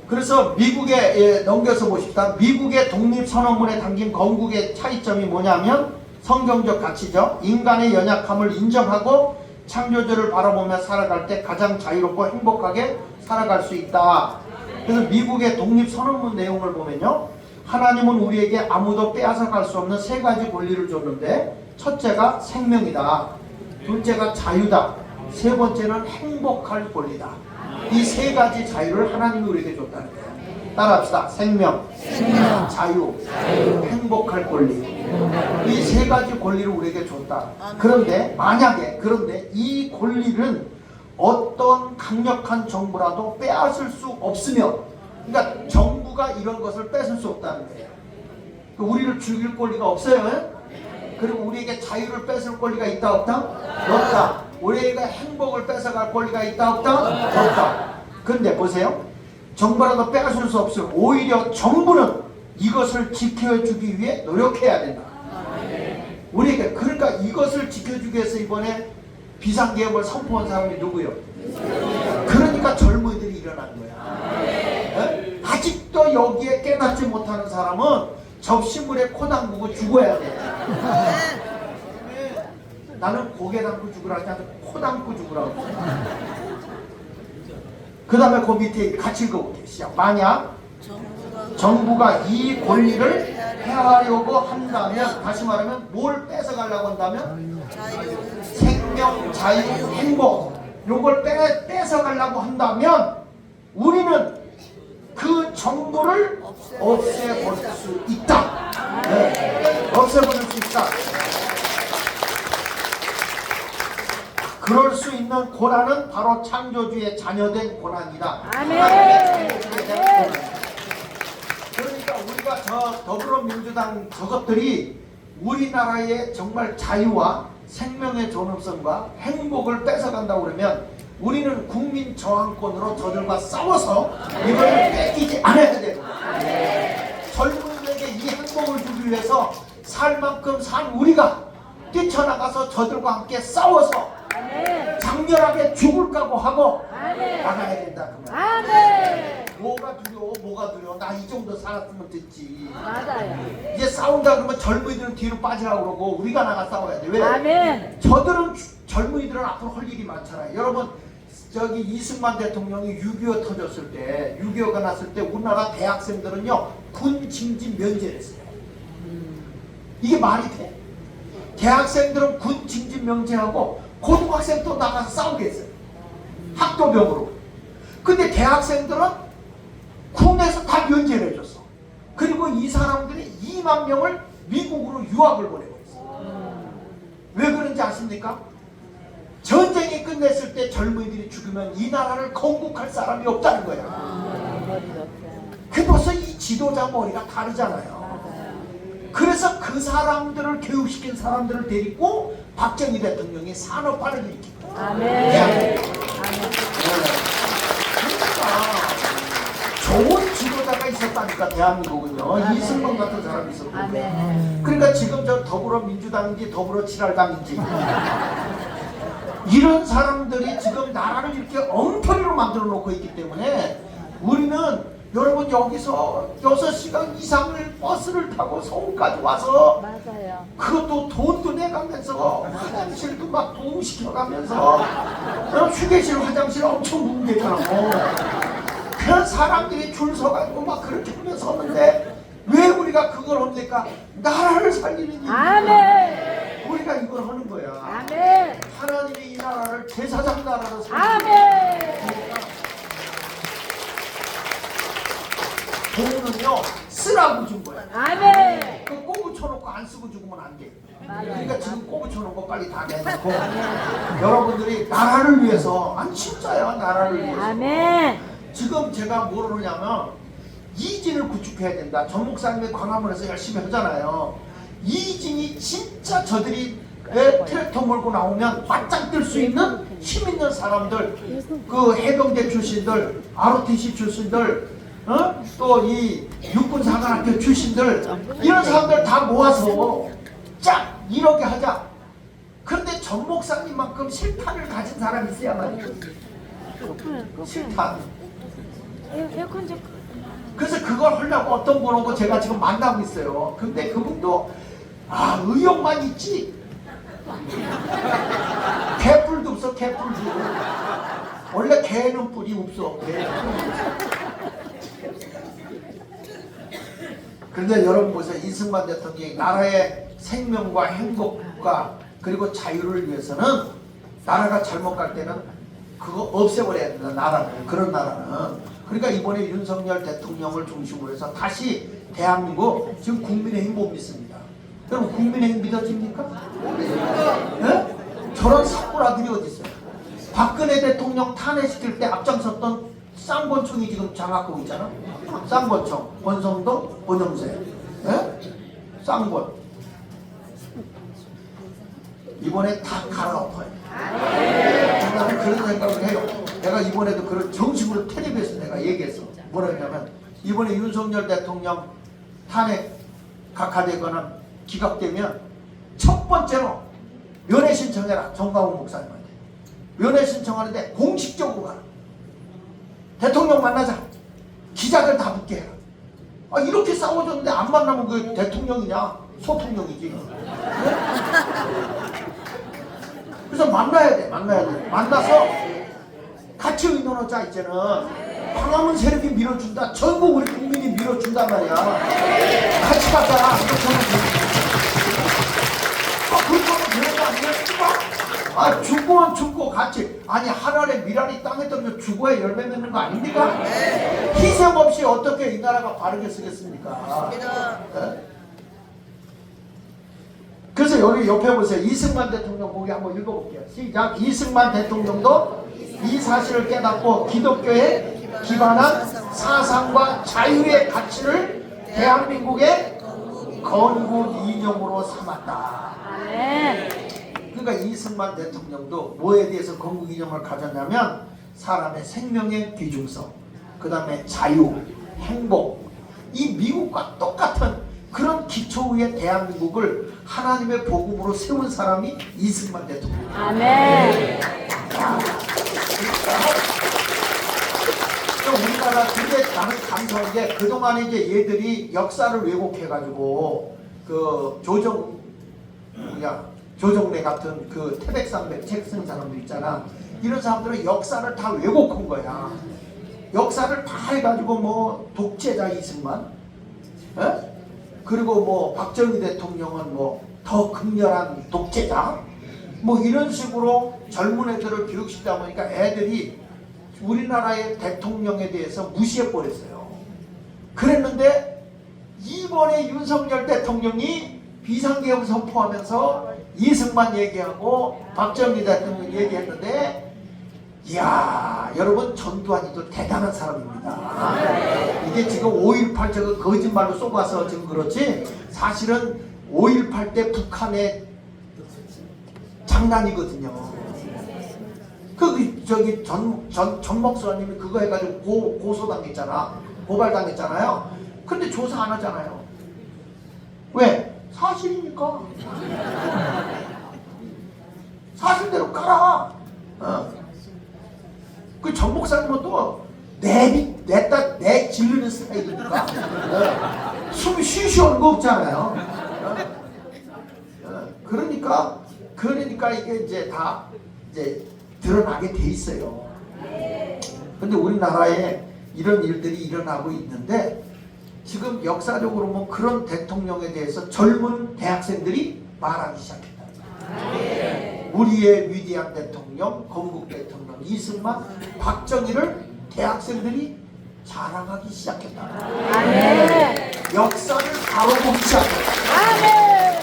그래서 미국에 넘겨서 보십시다. 미국의 독립선언문에 담긴 건국의 차이점이 뭐냐면 성경적 가치죠. 인간의 연약함을 인정하고 창조주를 바라보며 살아갈 때 가장 자유롭고 행복하게 살아갈 수 있다. 그래서 미국의 독립선언문 내용을 보면요. 하나님은 우리에게 아무도 빼앗아갈 수 없는 세 가지 권리를 줬는데 첫째가 생명이다. 둘째가 자유다. 세 번째는 행복할 권리다. 이 세 가지 자유를 하나님이 우리에게 줬다는 거예요. 따라합시다. 생명, 자유, 행복할 권리. 이 세 가지 권리를 우리에게 줬다. 그런데 이 권리는 어떤 강력한 정부라도 빼앗을 수 없으며, 그러니까 정부가 이런 것을 뺏을 수 없다는 거예요. 우리를 죽일 권리가 없어요. 그리고 우리에게 자유를 뺏을 권리가 있다 없다? 없다. 우리에게 행복을 뺏어갈 권리가 있다 없다? 없다. 그런데 보세요. 정부라도 빼앗을 수 없으면 오히려 정부는 이것을 지켜주기 위해 노력해야 된다. 우리에게 그러니까 이것을 지켜주기 위해서 이번에 비상계엄을 선포한 사람이 누구요? 그러니까 젊은이들이 일어난 거야. 네? 아직도 여기에 깨닫지 못하는 사람은 접시물에 코 담그고 죽어야 돼. 나는 고개 담고 죽으라고 하지 않고 코 담고 죽으라고. 그 다음에 그 밑에 같이 읽어볼게요. 시작. 만약 정부가 이 권리를 해하려고 한다면, 다시 말하면 뭘 뺏어가려고 한다면 생명, 자유, 행복 요걸 뺏어가려고 한다면 우리는 그 정부를 없애볼 수 있다. 네, 없애버릴 수 있다. 그럴 수 있는 고난은 바로 창조주의 자녀된 고난이다. 아멘. 그러니까 우리가 저 더불어민주당 저것들이 우리나라의 정말 자유와 생명의 존엄성과 행복을 뺏어간다고 그러면 우리는 국민 저항권으로 저들과 싸워서 이걸 뺏기지 않아야 돼요. 젊은이들에게 이 행복을 주기 위해서 살 만큼 산 우리가 뛰쳐나가서 저들과 함께 싸워서 장렬하게 죽을 각오하고 나가야 된다. 그 말. 아멘. 뭐가 두려워? 뭐가 두려워? 나 이 정도 살았으면 됐지. 맞아요. 이제 싸운다 그러면 젊은이들은 뒤로 빠지라고 그러고 우리가 나가 싸워야 돼. 왜? 아멘. 저들은 젊은이들은 앞으로 할 일이 많잖아요. 여러분 저기 이승만 대통령이 6.25 터졌을 때 6.25가 났을 때 우리나라 대학생들은요 군 징집 면제를 했어요. 이게 말이 돼? 대학생들은 군 징집 면제하고 고등학생 또 나가서 싸우게 했어요. 학도병으로. 근데 대학생들은 군에서 다 면제를 해줬어. 그리고 이 사람들이 2만 명을 미국으로 유학을 보내고 있어요. 왜 그런지 아십니까? 전쟁이 끝냈을 때 젊은이들이 죽으면 이 나라를 건국할 사람이 없다는 거야. 그 벌써 이 지도자 머리가 다르잖아요. 그래서 그 사람들을 교육시킨 사람들을 데리고 박정희 대통령이 산업화를 일으킨 거예요. 아멘. 그러니까 좋은 지도자가 있었다니까 대한민국은요. 이승만 같은 사람이 있었고. 그러니까 지금 저 더불어민주당인지 더불어칠할당인지 이런 사람들이 지금 나라를 이렇게 엉터리로 만들어 놓고 있기 때문에 우리는 여러분 여기서 6시간 이상을 버스를 타고 서울까지 와서 맞아요. 그것도 돈도 내가면서 화장실도 막 도움시켜가면서 휴게실 화장실 엄청 문제잖아. 그런 사람들이 줄 서가지고 막 그렇게 하면서 하는데 왜 우리가 그걸 합니까? 나라를 살리는 일. 아멘. 우리가 이걸 하는 거야. 아멘. 하나님이 이 나라를 제사장 나라로 살리는 아멘. 돈은요 쓰라고 준 거야. 아멘. 그 꼬부 쳐놓고 안 쓰고 죽으면 안 돼. 맞아요. 그러니까 지금 꼬부 쳐놓은 거 빨리 다 내놓고 여러분들이 나라를 위해서, 아니 진짜야, 나라를 위해서. 아멘. 지금 제가 뭘 하냐면 이진을 구축해야 된다. 전 목사님이 광화문에서 열심히 하잖아요. 이진이 진짜 저들이 트랙터 몰고 나오면 바짝 뜰 수 있는 힘 있는 사람들, 그 해병대 출신들, ROTC 출신들, 또 이 육군사관학교 출신들, 이런 사람들 다 모아서 쫙 이렇게 하자. 그런데 전 목사님만큼 실탄을 가진 사람이 있어야만 돼. 실탄. 에어컨 좀. 그래서 그걸 하려고 어떤 분 오고 제가 지금 만나고 있어요. 근데 그분도 의욕만 있지 개뿔도 없어. 개뿔도. 원래 개는 뿔이 없어. 그런데 여러분 보세요. 이승만 대통령이 나라의 생명과 행복과 그리고 자유를 위해서는 나라가 잘못 갈 때는 그거 없애버려야 된다. 나라는. 그런 나라는. 그러니까 이번에 윤석열 대통령을 중심으로 해서 다시 대한민국, 지금 국민의힘 못 믿습니다. 여러분 국민의힘 믿어집니까? 네? 저런 사꾸라들이 어디 있어요? 박근혜 대통령 탄핵시킬 때 앞장섰던 쌍권총이 지금 장악하고 있잖아. 쌍권총, 권성동, 권영세, 네? 쌍권. 이번에 다 갈아엎어요. 나는 그런 생각을 해요. 내가 이번에도 그런 정식으로 텔레비에서 내가 얘기했어. 뭐라 했냐면 이번에 윤석열 대통령 탄핵 각하되거나 기각되면 첫 번째로 면회 신청해라. 정광훈 목사님한테 면회 신청하는데 공식적으로 가라. 대통령 만나자. 기자들 다 붙게 해라. 이렇게 싸워줬는데 안 만나면 그 대통령이냐? 소통령이지. 네? 그래서 만나야 돼. 만나서 같이 의논하자. 이제는 광화문 세력이 밀어준다. 전국 우리 국민이 밀어준단 말이야. 같이 가자. 그렇다면 되는 거 아니겠습니까? 죽으면 죽고 같이. 아니 하늘에 미랄이 땅에 떨어져 죽어야 열매 맺는 거 아닙니까? 희생 없이 어떻게 이 나라가 바르게 쓰겠습니까? 네? 그래서 여기 옆에 보세요. 이승만 대통령 보기 한번 읽어볼게요. 시작. 이승만 대통령도 이 사실을 깨닫고 기독교에 기반한 사상과 자유의 가치를 대한민국의 건국 이념으로 삼았다. 아멘. 그러니까 이승만 대통령도 뭐에 대해서 건국 이념을 가졌냐면 사람의 생명의 귀중성, 그 다음에 자유, 행복, 이 미국과 똑같은 그런 기초 위에 대한민국을 하나님의 복음으로 세운 사람이 이승만 대통령. 아멘. 우리나라 근데 나는 감사한 게 그동안에 이제 얘들이 역사를 왜곡해가지고 그 조정래 같은 그 태백산맥 책 쓴 사람들 있잖아. 이런 사람들은 역사를 다 왜곡한 거야. 역사를 다 해가지고 뭐 독재자 이승만, 에? 그리고 뭐 박정희 대통령은 뭐 더 극렬한 독재자, 뭐 이런 식으로 젊은 애들을 교육시키다 보니까 애들이 우리나라의 대통령에 대해서 무시해 버렸어요. 그랬는데 이번에 윤석열 대통령이 비상계엄 선포하면서 이승만 얘기하고 박정희 대통령 얘기했는데, 이야 여러분, 전두환이도 대단한 사람입니다. 이게 지금 5.18 저거 거짓말로 쏘아서 지금 그렇지, 사실은 5.18 때 북한의 장난이거든요. 저기 전 목사님이 그거 해가지고 고소당했잖아. 고발당했잖아요. 근데 조사 안 하잖아요. 왜? 사실이니까. 사실대로 깔아. 그 전 목사님은 또 내 질르는 스타일이니까 숨이 쉬쉬하는 거 없잖아요. 그러니까 이게 이제 다 이제 드러나게 돼 있어요. 근데 우리나라에 이런 일들이 일어나고 있는데, 지금 역사적으로 보면 그런 대통령에 대해서 젊은 대학생들이 말하기 시작했다. 우리의 위대한 대통령, 건국 대통령 이승만, 박정희를 대학생들이 자랑하기 시작했다. 아멘. 역사를 다뤄보기 시작했다. 아멘.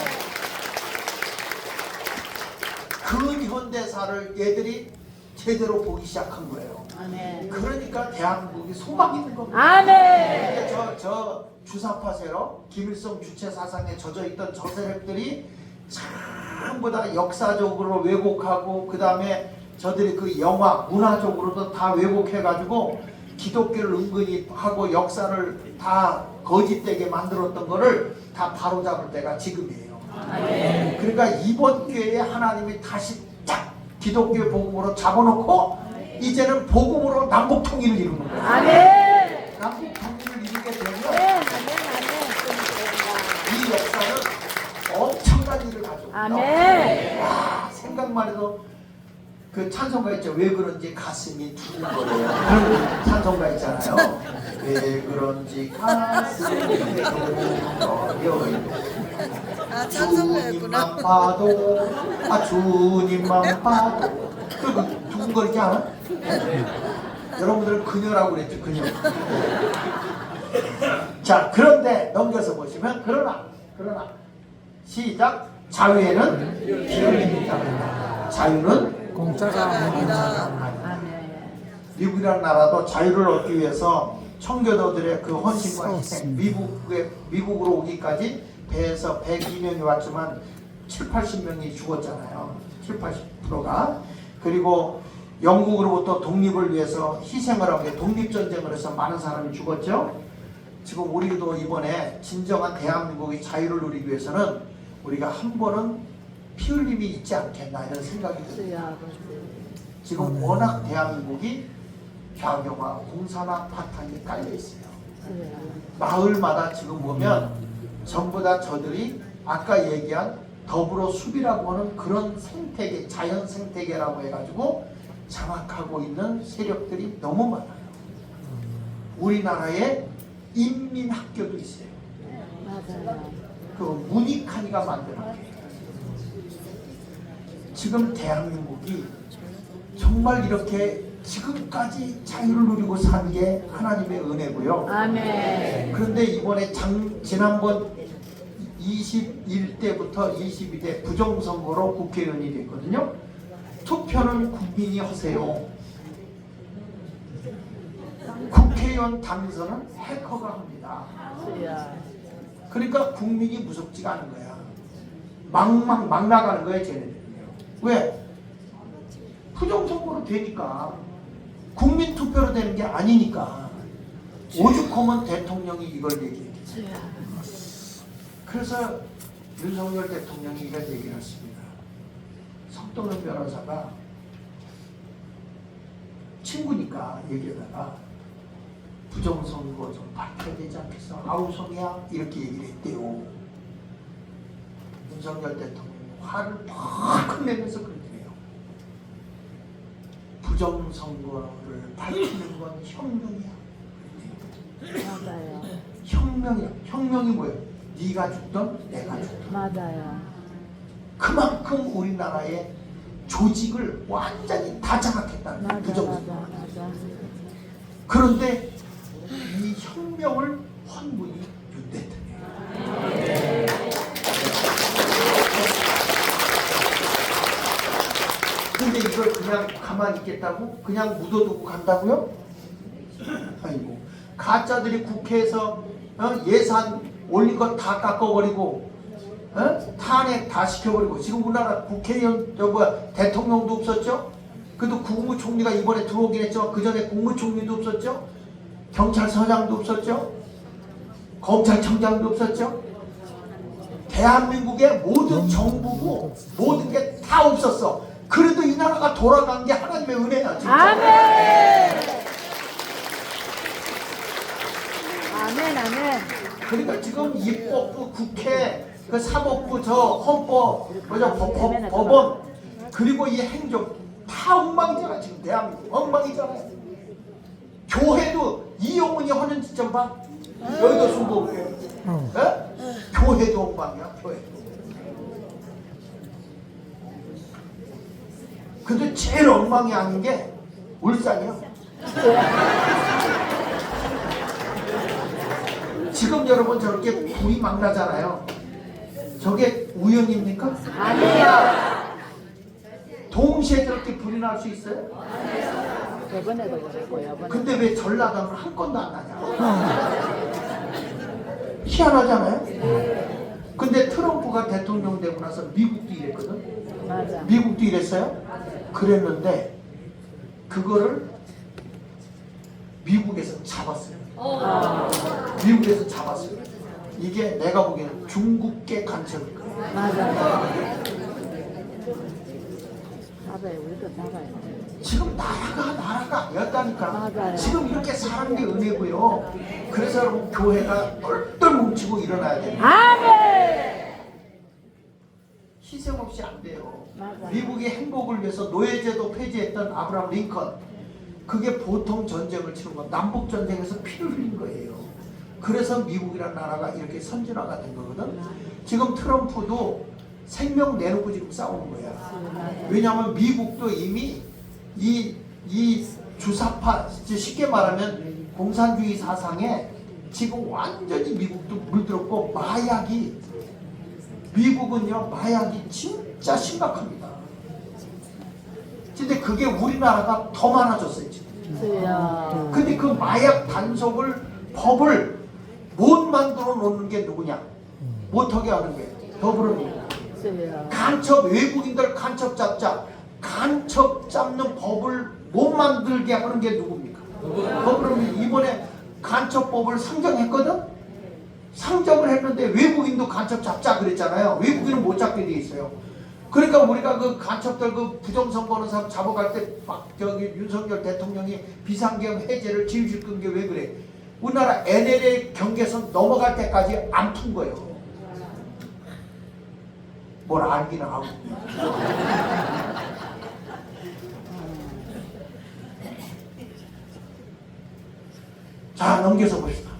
근현대사를 얘들이 제대로 보기 시작한 거예요. 아멘. 그러니까 대한민국이 소망이 있는 겁니다. 아멘. 저 주사파 세력, 김일성 주체 사상에 젖어있던 저 세력들이 전부 다 역사적으로 왜곡하고, 그 다음에 저들이 그 영화, 문화적으로도 다 왜곡해가지고 기독교를 은근히 하고 역사를 다 거짓되게 만들었던 거를 다 바로잡을 때가 지금이에요. 그러니까 이번 기회에 하나님이 다시 딱 기독교 복음으로 잡아놓고 이제는 복음으로 남북 통일을 이루는 거예요. 아멘. 남북 통일을 이루게 되면 아멘. 이 역사는 엄청난 일을 가져옵니다. 아멘. 와, 생각만 해도 그 찬송가 있죠. 왜 그런지 가슴이 두근거려요. 그런 찬송가 있잖아요. 왜 그런지 가슴이 두근거려요. 주님만 봐도, 주님만 봐도. 그 두근거리지 않아? 여러분들은 그녀라고 그랬죠. 그녀. 자, 그런데 넘겨서 보시면 그러나 시작. 자유에는 피 흘림이 따른다. 자유는 공짜가 아닙니다. 미국이라는 나라도 자유를 얻기 위해서 청교도들의 그 헌신과 희생, 미국으로 오기까지 배에서 102명이 왔지만 70-80명이 죽었잖아요. 70-80%가. 그리고 영국으로부터 독립을 위해서 희생을 하고 독립전쟁을 해서 많은 사람이 죽었죠. 지금 우리도 이번에 진정한 대한민국의 자유를 누리기 위해서는 우리가 한 번은 피 흘림이 있지 않겠나 이런 생각이 듭니다. 지금 워낙 대한민국이 좌경화, 공산화 바탕이 깔려 있어요. 마을마다 지금 보면 전부 다 저들이 아까 얘기한 더불어 숲이라고 하는 그런 생태계, 자연 생태계라고 해가지고 장악하고 있는 세력들이 너무 많아요. 우리나라에 인민학교도 있어요. 맞아요. 그 문익환이가 만든 학교. 지금 대한민국이 정말 이렇게 지금까지 자유를 누리고 산 게 하나님의 은혜고요. 아멘. 그런데 이번에 지난번 21대부터 22대 부정선거로 국회의원이 됐거든요. 투표는 국민이 하세요. 국회의원 당선은 해커가 합니다. 주여. 그러니까 국민이 무섭지가 않은 거야. 막 나가는 거야, 쟤네들이요. 왜? 부정선거로 되니까. 국민 투표로 되는 게 아니니까. 오죽하면 대통령이 이걸 얘기했겠지. 주여. 그래서 윤석열 대통령이 이런 얘기를 했습니다. 석동현 변호사가 친구니까 얘기하다가 부정선거 좀 밝혀야 되지 않겠어? 아우성이야? 이렇게 얘기를 했대요. 윤석열 대통령이 화를 팍 내면서 그러더래요. 부정선거를 밝히는 건 혁명이야. 맞아요. 혁명이야. 혁명이 뭐예요? 네가 죽던 내가 죽던. 맞아요. 그만큼 우리나라의 조직을 완전히 다 장악했다는 맞아, 부정선거. 맞아. 그런데 이 혁명을 한 분이 윤 대통령이에요. 근데 이걸 그냥 가만히 있겠다고? 그냥 묻어두고 간다고요? 아이고, 가짜들이 국회에서 예산 올린 거 다 깎아버리고 탄핵 다 시켜버리고, 지금 우리나라 국회의원 대통령도 없었죠? 그래도 국무총리가 이번에 들어오긴 했죠. 그 전에 국무총리도 없었죠. 경찰서장도 없었죠. 검찰청장도 없었죠. 대한민국의 모든 정부고 모든 게 다 없었어. 그래도 이 나라가 돌아간 게 하나님의 은혜야, 진짜. 아멘. 아멘, 아멘. 그러니까 지금 입법부, 국회, 그 사법부, 저 헌법, 법원, 그리고 이 행정 다 엉망이잖아. 지금 대한민국 엉망이잖아요. 교회도 이용훈이 하는 짓 좀 봐. 여의도 순복음교회. 교회도 엉망이야. 교회도. 근데 제일 엉망이 아닌 게 울산이요. 지금 여러분 저렇게 불이 막 나잖아요. 저게 우연입니까? 아니요. 동시에 저렇게 불이 날 수 있어요? 저번에도 그랬고, 이번에. 근데 왜 전라도는 한 건도 안 나냐? 희한하잖아요? 근데 트럼프가 대통령 되고 나서 미국도 이랬거든? 맞아. 미국도 이랬어요? 그랬는데 그거를 미국에서 잡았어요. 미국에서 잡았어요. 이게 내가 보기에는 중국계 간첩일 거예요. 맞아. 잡아요. 우리도 잡아요. 지금 나라가 아니었다니까. 맞아요. 지금 이렇게 사는 게 은혜고요. 그래서 여러분 교회가 똘똘 뭉치고 일어나야 됩니다. 아멘. 희생 없이 안 돼요. 맞아요. 미국의 행복을 위해서 노예제도 폐지했던 아브라함 링컨, 그게 보통 전쟁을 치는 건 남북 전쟁에서 피를 흘린 거예요. 그래서 미국이라는 나라가 이렇게 선진화가 된 거거든. 지금 트럼프도 생명 내놓고 지금 싸우는 거야. 왜냐하면 미국도 이미 이 주사파, 쉽게 말하면 공산주의 사상에 지금 완전히 미국도 물들었고, 미국은요 마약이 진짜 심각합니다. 근데 그게 우리나라가 더 많아졌어요 지금. 주여. 근데 그 마약 단속을, 법을 못 만들어 놓는 게 누구냐? 못하게 하는 게 더불어민주당. 주여. 간첩, 외국인들 간첩 잡자. 간첩 잡는 법을 못 만들게 하는 게 누굽니까? 더불어민주당. 이번에 간첩법을 상정했거든? 상정을 했는데 외국인도 간첩 잡자 그랬잖아요. 외국인은 못 잡게 돼 있어요. 그러니까 우리가 그 간첩들, 그 부정선거하는 사람 잡아갈 때 막 저기 윤석열 대통령이 비상계엄 해제를 질질 끈 게 왜 그래? 우리나라 NLL 경계선 넘어갈 때까지 안 푼 거예요. 뭘 알기는 하고. 자, 넘겨서 봅시다.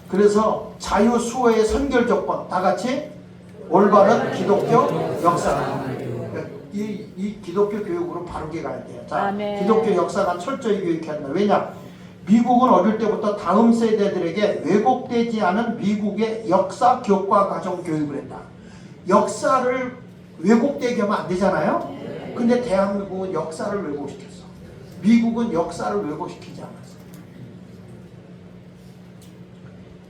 그래서 자유 수호의 선결 조건 다 같이 올바른 기독교 역사관. 이 기독교 교육으로 바르게 가야 돼요. 자, 아멘. 기독교 역사관 철저히 교육해야 한다. 왜냐? 미국은 어릴 때부터 다음 세대들에게 왜곡되지 않은 미국의 역사 교과 과정 교육을 했다. 역사를 왜곡되게 하면 안 되잖아요. 근데 대한민국은 역사를 왜곡시켰어. 미국은 역사를 왜곡시키지 않았어.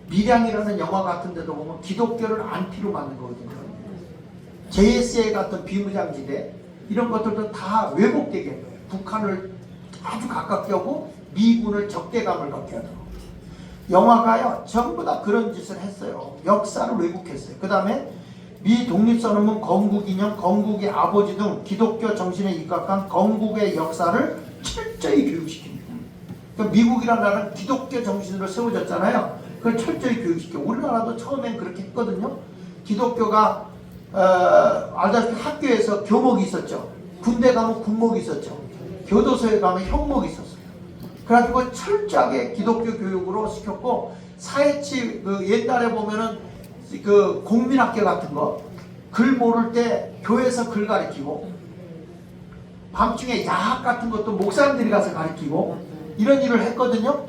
밀양이라는 영화 같은 데도 보면 기독교를 안티로 만든 거거든요. JSA 같은 비무장지대 이런 것들도 다 왜곡되게 한 거예요. 북한을 아주 가깝게 하고 미군을 적대감을 갖게 하도록. 영화가요 전부 다 그런 짓을 했어요. 역사를 왜곡했어요. 그 다음에 미 독립선언문 건국이념, 건국의 아버지 등 기독교 정신에 입각한 건국의 역사를 철저히 교육시킵니다. 그러니까 미국이라는 나라는 기독교 정신으로 세워졌잖아요. 그걸 철저히 교육시켜. 우리나라도 처음엔 그렇게 했거든요. 기독교가 알다시피 학교에서 교목이 있었죠. 군대 가면 군목이 있었죠. 교도소에 가면 형목이 있었어요. 그래가지고 철저하게 기독교 교육으로 시켰고, 사회치 옛날에 보면은 그 공민학교 같은 거 글 모를 때 교회에서 글 가르치고, 밤중에 야학 같은 것도 목사님들이 가서 가르치고 이런 일을 했거든요.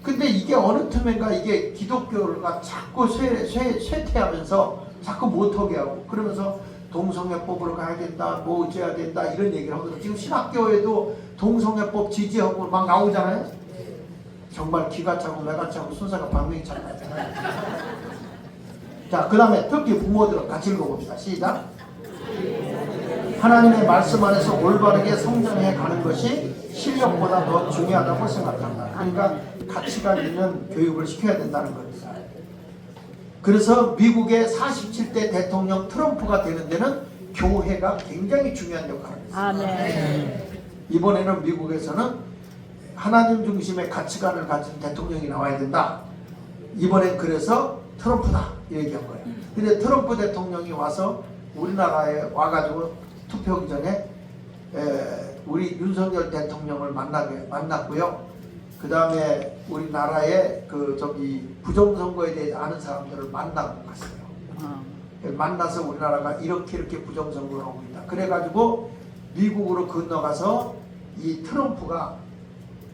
근데 이게 어느 틈엔가 이게 기독교가 자꾸 쇠퇴하면서 자꾸 못하게 하고, 그러면서 동성애법으로 가야 된다, 뭐 어째야 된다 이런 얘기를 하거든요. 지금 신학교에도 동성애법 지지하고 막 나오잖아요. 정말 기가 차고 매가 차고 순서가 방명이 차요. 자, 그 다음에 특히 부모들은 같이 읽어봅시다. 시작. 하나님의 말씀 안에서 올바르게 성장해 가는 것이 실력보다 더 중요하다고 생각한다. 그러니까 가치가 있는 교육을 시켜야 된다는 겁니다. 그래서 미국의 47대 대통령 트럼프가 되는 데는 교회가 굉장히 중요한 역할을 했습니다. 아멘. 이번에는 미국에서는 하나님 중심의 가치관을 가진 대통령이 나와야 된다. 이번엔 그래서 트럼프다 얘기한 거예요. 근데 트럼프 대통령이 와서 우리나라에 와가지고 투표기 전에 우리 윤석열 대통령을 만났고요. 그 다음에 우리나라의 부정선거에 대해 아는 사람들을 만나고 갔어요. 만나서 우리나라가 이렇게 부정선거를 하고 있다. 그래가지고 미국으로 건너가서 이 트럼프가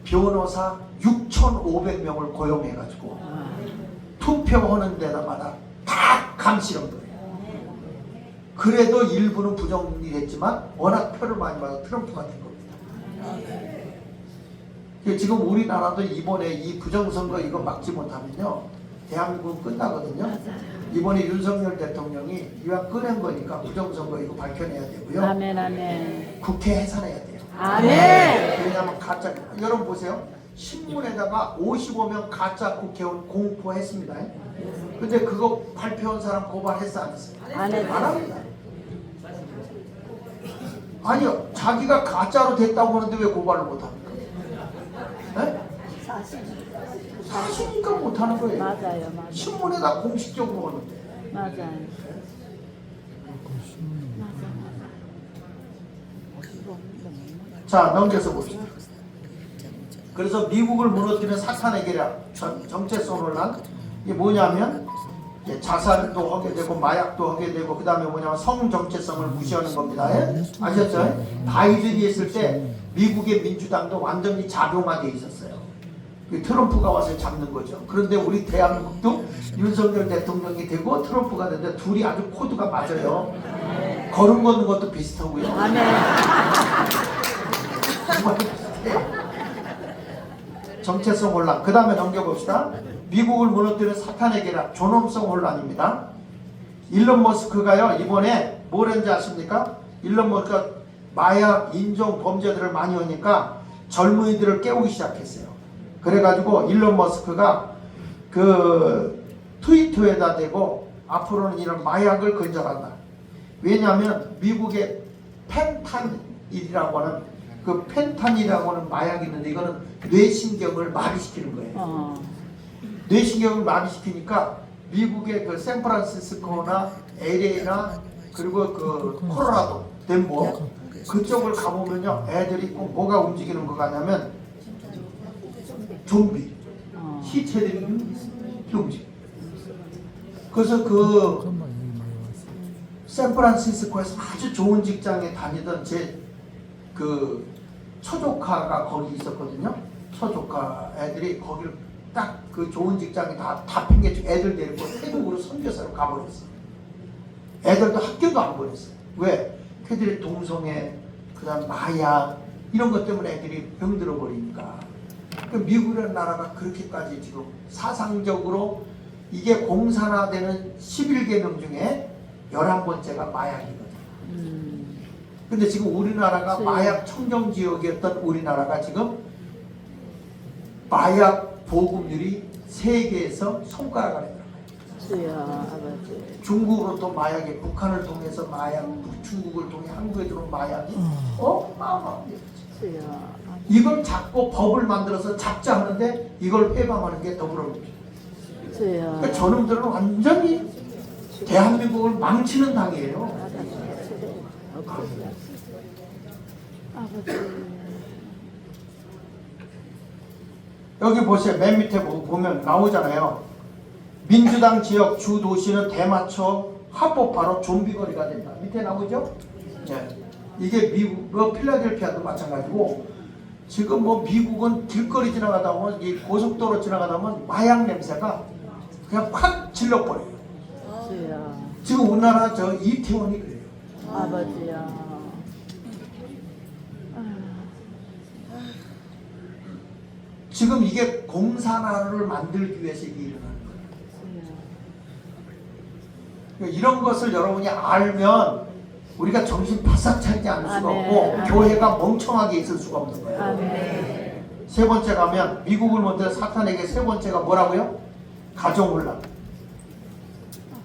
변호사 6,500명을 고용해가지고 투표하는 데마다 다 감시한 거예요. 그래도 일부는 부정이 됐지만 워낙 표를 많이 받아 트럼프가 된 겁니다. 지금 우리나라도 이번에 이 부정선거 이거 막지 못하면요 대한민국은 끝나거든요. 이번에 윤석열 대통령이 이왕 꺼낸 거니까 부정선거 이거 밝혀내야 되고요. 아멘, 아멘. 국회 해산해야 돼요. 아멘. 왜냐하면 가짜, 여러분 보세요. 신문에다가 55명 가짜 국회의원 공포했습니다. 근데 그거 발표한 사람 고발했어 안 했어요? 안 했어요. 안 합니다. 아니요, 자기가 가짜로 됐다고 하는데 왜 고발을 못합니까? 네? 사실이니까 못하는 거예요. 맞아요, 맞아요. 신문에다 공식적으로 하는데. 맞아요. 자, 넘겨서 봅시다. 그래서 미국을 무너뜨리는 사탄의 계략, 정체성 논란, 이게 뭐냐면 자살도 하게 되고 마약도 하게 되고, 그 다음에 뭐냐면 성 정체성을 무시하는 겁니다. 아셨죠? 바이든이 했을 때 미국의 민주당도 완전히 작용화되어 있었어요. 트럼프가 와서 잡는 거죠. 그런데 우리 대한민국도 윤석열 대통령이 되고 트럼프가 되는데 둘이 아주 코드가 맞아요. 걸음 걷는 것도 비슷하고요. 아멘. 정말 비슷해요. 정체성 혼란. 그 다음에 넘겨봅시다. 미국을 무너뜨리는 사탄의 계략, 존엄성 혼란입니다. 일론 머스크가요 이번에 뭘 했는지 아십니까? 일론 머스크가 마약, 인종, 범죄들을 많이 하니까 젊은이들을 깨우기 시작했어요. 그래가지고 일론 머스크가 그 트위터에다 대고 앞으로는 이런 마약을 건절한다. 왜냐하면 미국의 펜탄일이라고 하는 그 펜탄이라고 하는 마약이 있는데 이거는 뇌신경을 마비시키는 거예요. 뇌신경을 마비시키니까 미국의 그 샌프란시스코나 LA나 그리고 그 콜로라도, 덴버 그쪽을 가보면요 애들이 꼭 뭐가 움직이는 것 같냐면 좀비. 시체들이 움직여. 그래서 그 샌프란시스코에서 아주 좋은 직장에 다니던 제 그 처조카가 거기 있었거든요. 처조카 애들이 거기를 딱 그 좋은 직장에 다 팽개치고 애들 데리고 태국으로 선교사로 가버렸어. 애들도 학교도 안 보냈어. 왜? 걔들이 동성애, 그다음 마약 이런 것 때문에 애들이 병들어 버리니까. 그 미국이라는 나라가 그렇게까지 지금 사상적으로 이게 공산화되는 11계명 중에 11번째가 마약이거든. 근데 지금 우리나라가 마약 청정 지역이었던 우리나라가 지금 마약 보급률이 세계에서 손가락 안에 들어가요. 주여 아버지. 중국으로부터 마약이 북한을 통해서 마약, 중국을 통해 한국에 들어온 마약이 어마어마합니다. 주여 이걸 잡고 법을 만들어서 잡자 하는데 이걸 해방하는 게 더불어민주주의. 주여 그러니까 저놈들은 완전히 대한민국을 망치는 당이에요. 아버지. 여기 보세요. 맨 밑에 보면 나오잖아요. 민주당 지역 주 도시는 대마초 합법화로 좀비거리가 된다. 밑에 나오죠? 네. 이게 미국, 필라델피아도 마찬가지고 지금 뭐 미국은 길거리 지나가다 보면 이 고속도로 지나가다 보면 마약 냄새가 그냥 확 질러버려요. 주여 지금 우리나라 저 이태원이 그래요. 아버지야. 지금 이게 공산화를 만들기 위해서 이게 일어나는 거예요. 그러니까 이런 것을 여러분이 알면 우리가 정신 바싹 차리지 않을 수가 아멘. 없고 아멘. 교회가 멍청하게 있을 수가 없는 거예요. 아멘. 세 번째 가면 미국을 먼저 사탄에게 세 번째가 뭐라고요? 가정혼란.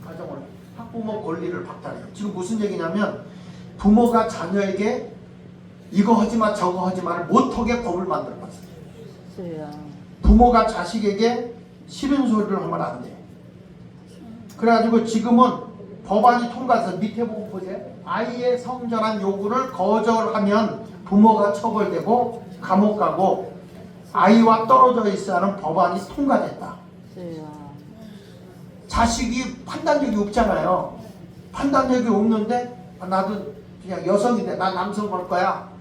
가정혼란. 학부모 권리를 박탈해요. 지금 무슨 얘기냐면 부모가 자녀에게 이거 하지마 저거 하지마를 못하게 법을 만들어놨어요. 주여 부모가 자식에게 싫은 소리를 하면 안 돼. 그래가지고 지금은 법안이 통과해서 밑에 보고 보세요. 아이의 성전한 요구를 거절하면 부모가 처벌되고 감옥 가고 아이와 떨어져 있어야 하는 법안이 통과됐다. 주여 자식이 판단력이 없잖아요. 판단력이 없는데 나도 그냥 여성인데 나 남성 할 거야.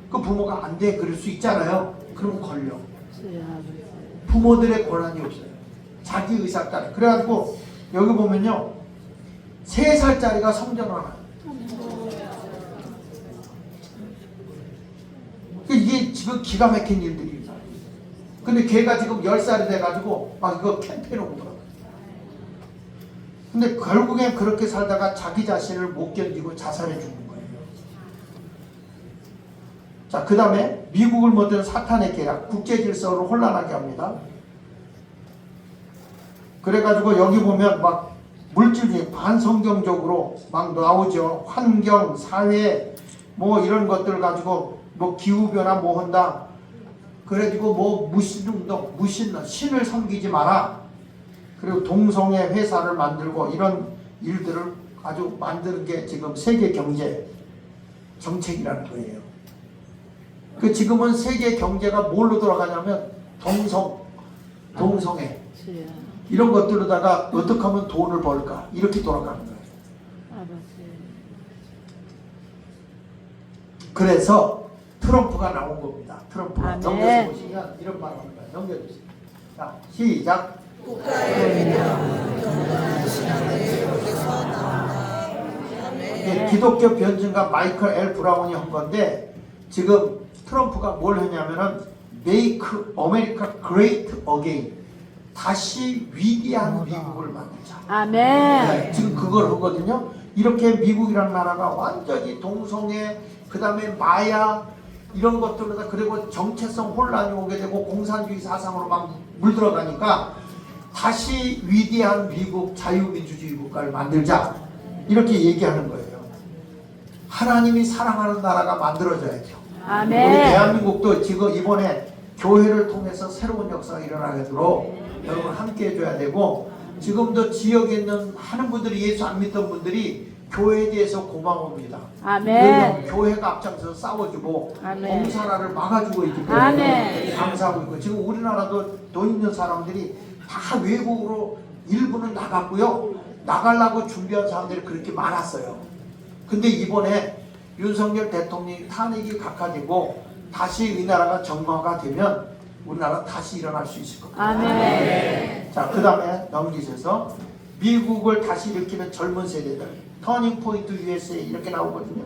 그 부모가 안 돼. 그럴 수 있잖아요. 그럼 걸려. 주여 아버지. 부모들의 권한이 없어요. 자기 의사 따라. 그래가지고 여기 보면요. 3살짜리가 성전을 하나. 이게 지금 기가 막힌 일들입니다. 근데 걔가 지금 10살이 돼가지고 막 이거 캠페인 오더라고요. 근데 결국엔 그렇게 살다가 자기 자신을 못 견디고 자살해 죽는 거예요. 자, 그 다음에 미국을 모든 사탄의 계략, 국제 질서를 혼란하게 합니다. 그래가지고 여기 보면 막 물질주의 반성경적으로 막 나오죠. 환경, 사회 뭐 이런 것들 가지고 뭐 기후변화 뭐 한다. 그래가지고 뭐 무신운동, 신을 섬기지 마라. 그리고 동성애 회사를 만들고 이런 일들을 아주 만드는 게 지금 세계 경제 정책이라는 거예요. 그 지금은 세계 경제가 뭘로 돌아가냐면 동성애 주여 이런 것들로다가 어떻게 하면 돈을 벌까 이렇게 돌아가는 거예요. 아버지. 그래서 트럼프가 나온 겁니다. 트럼프가 아멘. 넘겨서 보시면 이런 말을 합니다. 넘겨주세요. 자, 시작. 예, 기독교 변증가 마이클 L. 브라운이 한 건데 지금 트럼프가 뭘 했냐면은 Make America Great Again, 다시 위대한 미국을 만들자. 아멘. 네, 지금 그걸 하거든요. 이렇게 미국이라는 나라가 완전히 동성애, 그 다음에 마약 이런 것들로다 그리고 정체성 혼란이 오게 되고 공산주의 사상으로 막 물들어가니까 다시 위대한 미국 자유민주주의 국가를 만들자 이렇게 얘기하는 거예요. 하나님이 사랑하는 나라가 만들어져야죠. 아멘. 우리 대한민국도 지금 이번에 교회를 통해서 새로운 역사가 일어나도록 여러분 함께 해줘야 되고 지금도 지역에 있는 많은 분들이 예수 안 믿던 분들이 교회에 대해서 고마웁니다. 아멘. 왜냐하면 교회가 앞장서서 싸워주고 아멘. 공사라를 막아주고 있기 때문에 아멘. 감사하고 있고, 지금 우리나라도 돈 있는 사람들이 다 외국으로 일부는 나갔고요. 나가려고 준비한 사람들이 그렇게 많았어요. 근데 이번에 윤석열 대통령이 탄핵이 각하되고 다시 이 나라가 정마가 되면 우리나라 다시 일어날 수 있을 겁니다. 아멘. 자, 그 다음에 넘기셔서 미국을 다시 일으키는 젊은 세대들, 터닝 포인트 USA 이렇게 나오거든요.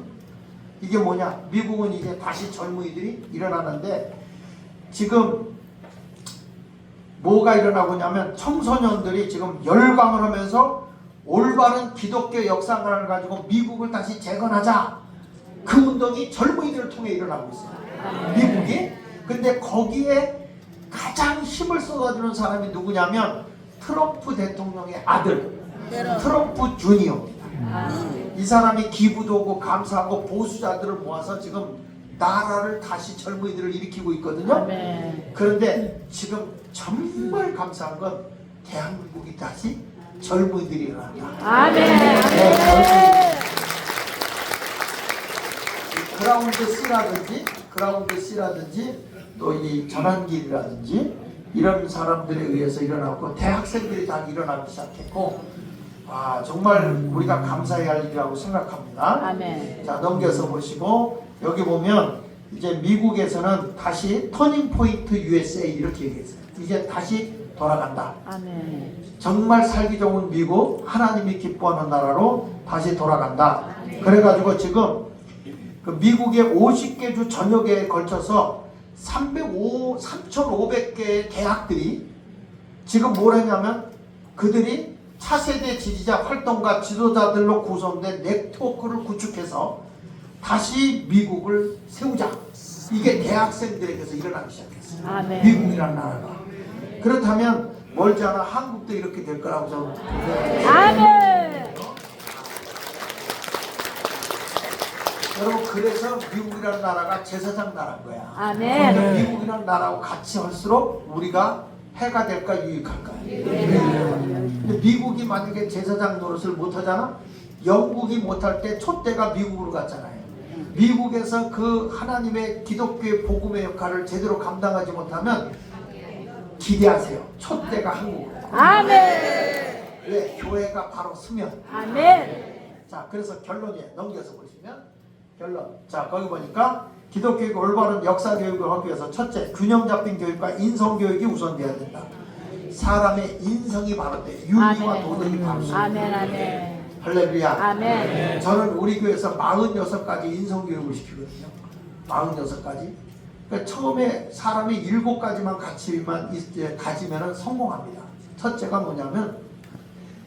이게 뭐냐? 미국은 이제 다시 젊은이들이 일어나는데, 지금 뭐가 일어나고 있냐면 청소년들이 지금 열광을 하면서 올바른 기독교 역사관을 가지고 미국을 다시 재건하자, 그 운동이 젊은이들을 통해 일어나고 있어요, 미국이. 근데 거기에 가장 힘을 쏟아주는 사람이 누구냐면 트럼프 대통령의 아들 트럼프 주니어입니다. 이 사람이 기부도 하고 감사하고 보수자들을 모아서 지금 나라를 다시 젊은이들을 일으키고 있거든요. 아멘. 그런데 지금 정말 감사한 건 대한민국이 다시 젊은이들이 일어난다. 아멘. 네, 젊은이들. 그라운드 C라든지 또 이 전환길이라든지 이런 사람들에 의해서 일어나고 대학생들이 다 일어나기 시작했고, 정말 우리가 감사해야 할 일이라고 생각합니다. 아멘. 자, 넘겨서 보시고 여기 보면 이제 미국에서는 다시 터닝 포인트 USA 이렇게 얘기했어요. 이제 다시 돌아간다. 아멘. 정말 살기 좋은 미국, 하나님이 기뻐하는 나라로 다시 돌아간다. 그래가지고 지금 그 미국의 50개 주 전역에 걸쳐서 3,500개의 대학들이 지금 뭘 했냐면 그들이 차세대 지지자 활동가 지도자들로 구성된 네트워크를 구축해서 다시 미국을 세우자. 이게 대학생들에게서 일어나기 시작했어요. 아멘. 미국이라는 나라가. 그렇다면 멀지 않아 한국도 이렇게 될 거라고 저는. 아멘. 여러분, 그래서 미국이라는 나라가 제사장 나라인 거야. 아멘. 그러니까 미국이라는 나라하고 같이 할수록 우리가 해가 될까 유익할까? 근데 미국이 만약에 제사장 노릇을 못하잖아? 영국이 못할 때 촛대가 미국으로 갔잖아요. 미국에서 그 하나님의 기독교의 복음의 역할을 제대로 감당하지 못하면 기대하세요. 촛대가 한국으로. 아멘. 왜? 교회가 바로 서면. 아멘. 자, 그래서 결론에 넘겨서 보시면 결론. 자, 거기 보니까 기독교의 올바른 역사 교육을 하기 위해서 첫째, 균형 잡힌 교육과 인성 교육이 우선돼야 된다. 사람의 인성이 바로 돼. 윤리와 아멘. 도덕이 바로 돼. 아멘. 아멘. 할렐루야. 아멘. 저는 우리 교회에서 46가지 인성 교육을 시키거든요. 46가지. 그러니까 처음에 사람이 7가지만 가치만 가지면 성공합니다. 첫째가 뭐냐면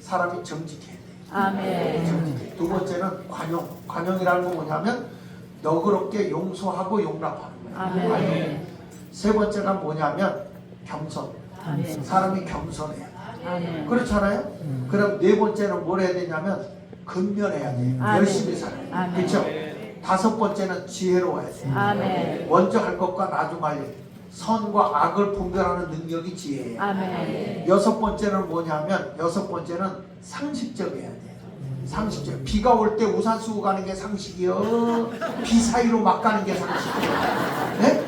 사람이 정직해야 돼. 아멘. 두 번째는 관용. 관용이라는 건 뭐냐면 너그럽게 용서하고 용납하는 거예요. 아멘. 관용. 세 번째가 뭐냐면 겸손. 아멘. 사람이 겸손해요. 아멘. 그렇잖아요. 그럼 네 번째는 뭘 해야 되냐면 근면해야 돼요. 아멘. 열심히 살아요. 아멘. 그렇죠. 다섯 번째는 지혜로워야 돼요. 아멘. 먼저 할 것과 나중 할 일. 선과 악을 분별하는 능력이 지혜예요. 아멘. 여섯 번째는 뭐냐면 상식적이어야 돼요. 상식적. 비가 올 때 우산 쓰고 가는 게 상식이요. 비 사이로 막 가는 게 상식이요. 네?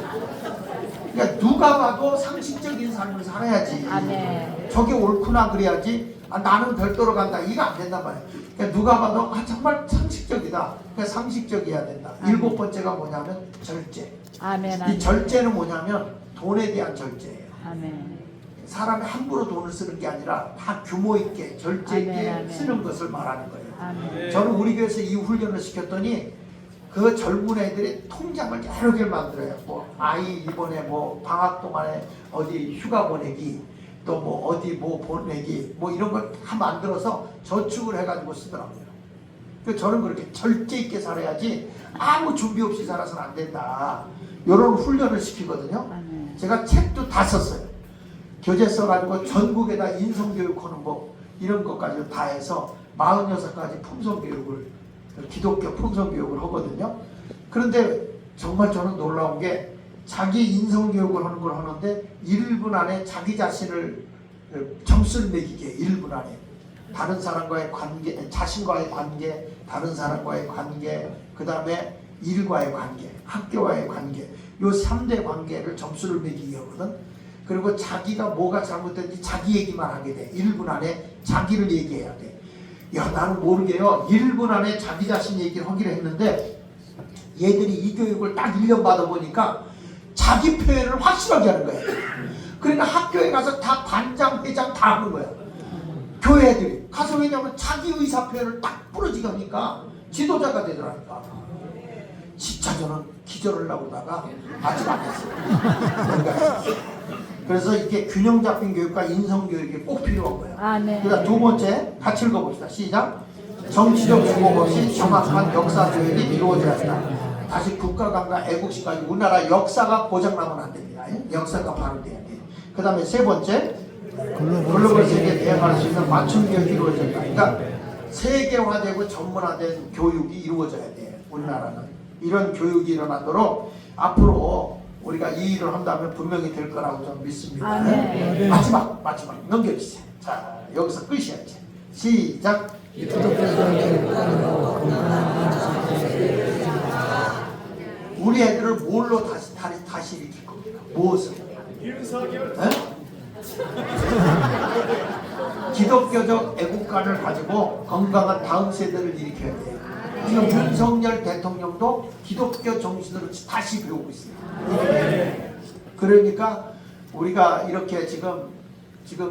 그러니까 누가 봐도 상식적인 삶을 살아야지. 아멘. 저게 옳구나 그래야지. 나는 별도로 간다. 이거 안 된단 말이에요. 그러니까 누가 봐도 정말 상식적이다. 그러니까 상식적이어야 된다. 일곱 번째가 뭐냐면 절제. 아멘. 이 절제는 뭐냐면 돈에 대한 절제예요. 아멘. 사람이 함부로 돈을 쓰는 게 아니라 다 규모 있게 절제 있게 아멘, 아멘. 쓰는 것을 말하는 거예요. 아멘. 저는 우리 교회에서 이 훈련을 시켰더니 그 젊은 애들이 통장을 여러 개를 만들어요. 뭐 아이 이번에 뭐 방학 동안에 어디 휴가 보내기, 또 뭐 어디 뭐 보내기, 뭐 이런 걸 다 만들어서 저축을 해가지고 쓰더라고요. 그래서 저는 그렇게 절제 있게 살아야지 아무 준비 없이 살아서는 안 된다. 이런 훈련을 시키거든요. 아멘. 제가 책도 다 썼어요. 교재 써가지고 전국에다 인성교육하는 법 이런 것까지 다 해서 46가지 품성교육을, 기독교 품성교육을 하거든요. 그런데 정말 저는 놀라운 게 자기 인성교육을 하는 걸 하는데 1분 안에 자기 자신을 점수를 매기게 1분 안에 다른 사람과의 관계, 자신과의 관계, 다른 사람과의 관계, 그 다음에 일과의 관계, 학교와의 관계, 요 3대 관계를 점수를 매기게 하거든. 그리고 자기가 뭐가 잘못됐는지 자기 얘기만 하게 돼. 1분 안에 자기를 얘기해야 돼. 야, 나는 모르게요. 1분 안에 자기 자신 얘기를 하기로 했는데 얘들이 이 교육을 딱 1년 받아보니까 자기 표현을 확실하게 하는 거예요. 그러니까 학교에 가서 다 반장, 회장 다 하는 거야. 교회 애들이. 가서 왜냐면 자기 의사 표현을 딱 부러지게 하니까 지도자가 되더라니까. 진짜 저는 기절을 하고다가 아직 안 했어요. 그래서 이게 균형 잡힌 교육과 인성 교육이 꼭 필요한 거예요. 아, 네. 그다음 두 번째 같이 읽어봅시다. 시작. 정치적 주목 없이 정확한 역사 교육이 이루어져야 한다. 다시 국가관과 애국심까지 우리나라 역사가 고장나면 안 됩니다. 역사가 바로 돼야 돼. 그 다음에 세 번째 글로벌 세계에 대응할 수 있는 맞춤 교육이 이루어져야 한다. 그러니까 세계화되고 전문화된 교육이 이루어져야 돼. 우리나라는 이런 교육이 일어나도록 앞으로 우리가 이 일을 한다면 분명히 될 거라고 저는 믿습니다. 아, 네. 마지막 넘겨주세요. 자, 여기서 끝이야지. 시작. 우리 애들을 뭘로 다시 일으킬 겁니까? 무엇을? 기독교적 애국관을 가지고 건강한 다음 세대를 일으켜야 돼요. 지금 윤석열 대통령도 기독교 정신으로 다시 배우고 있습니다. 그러니까 우리가 이렇게 지금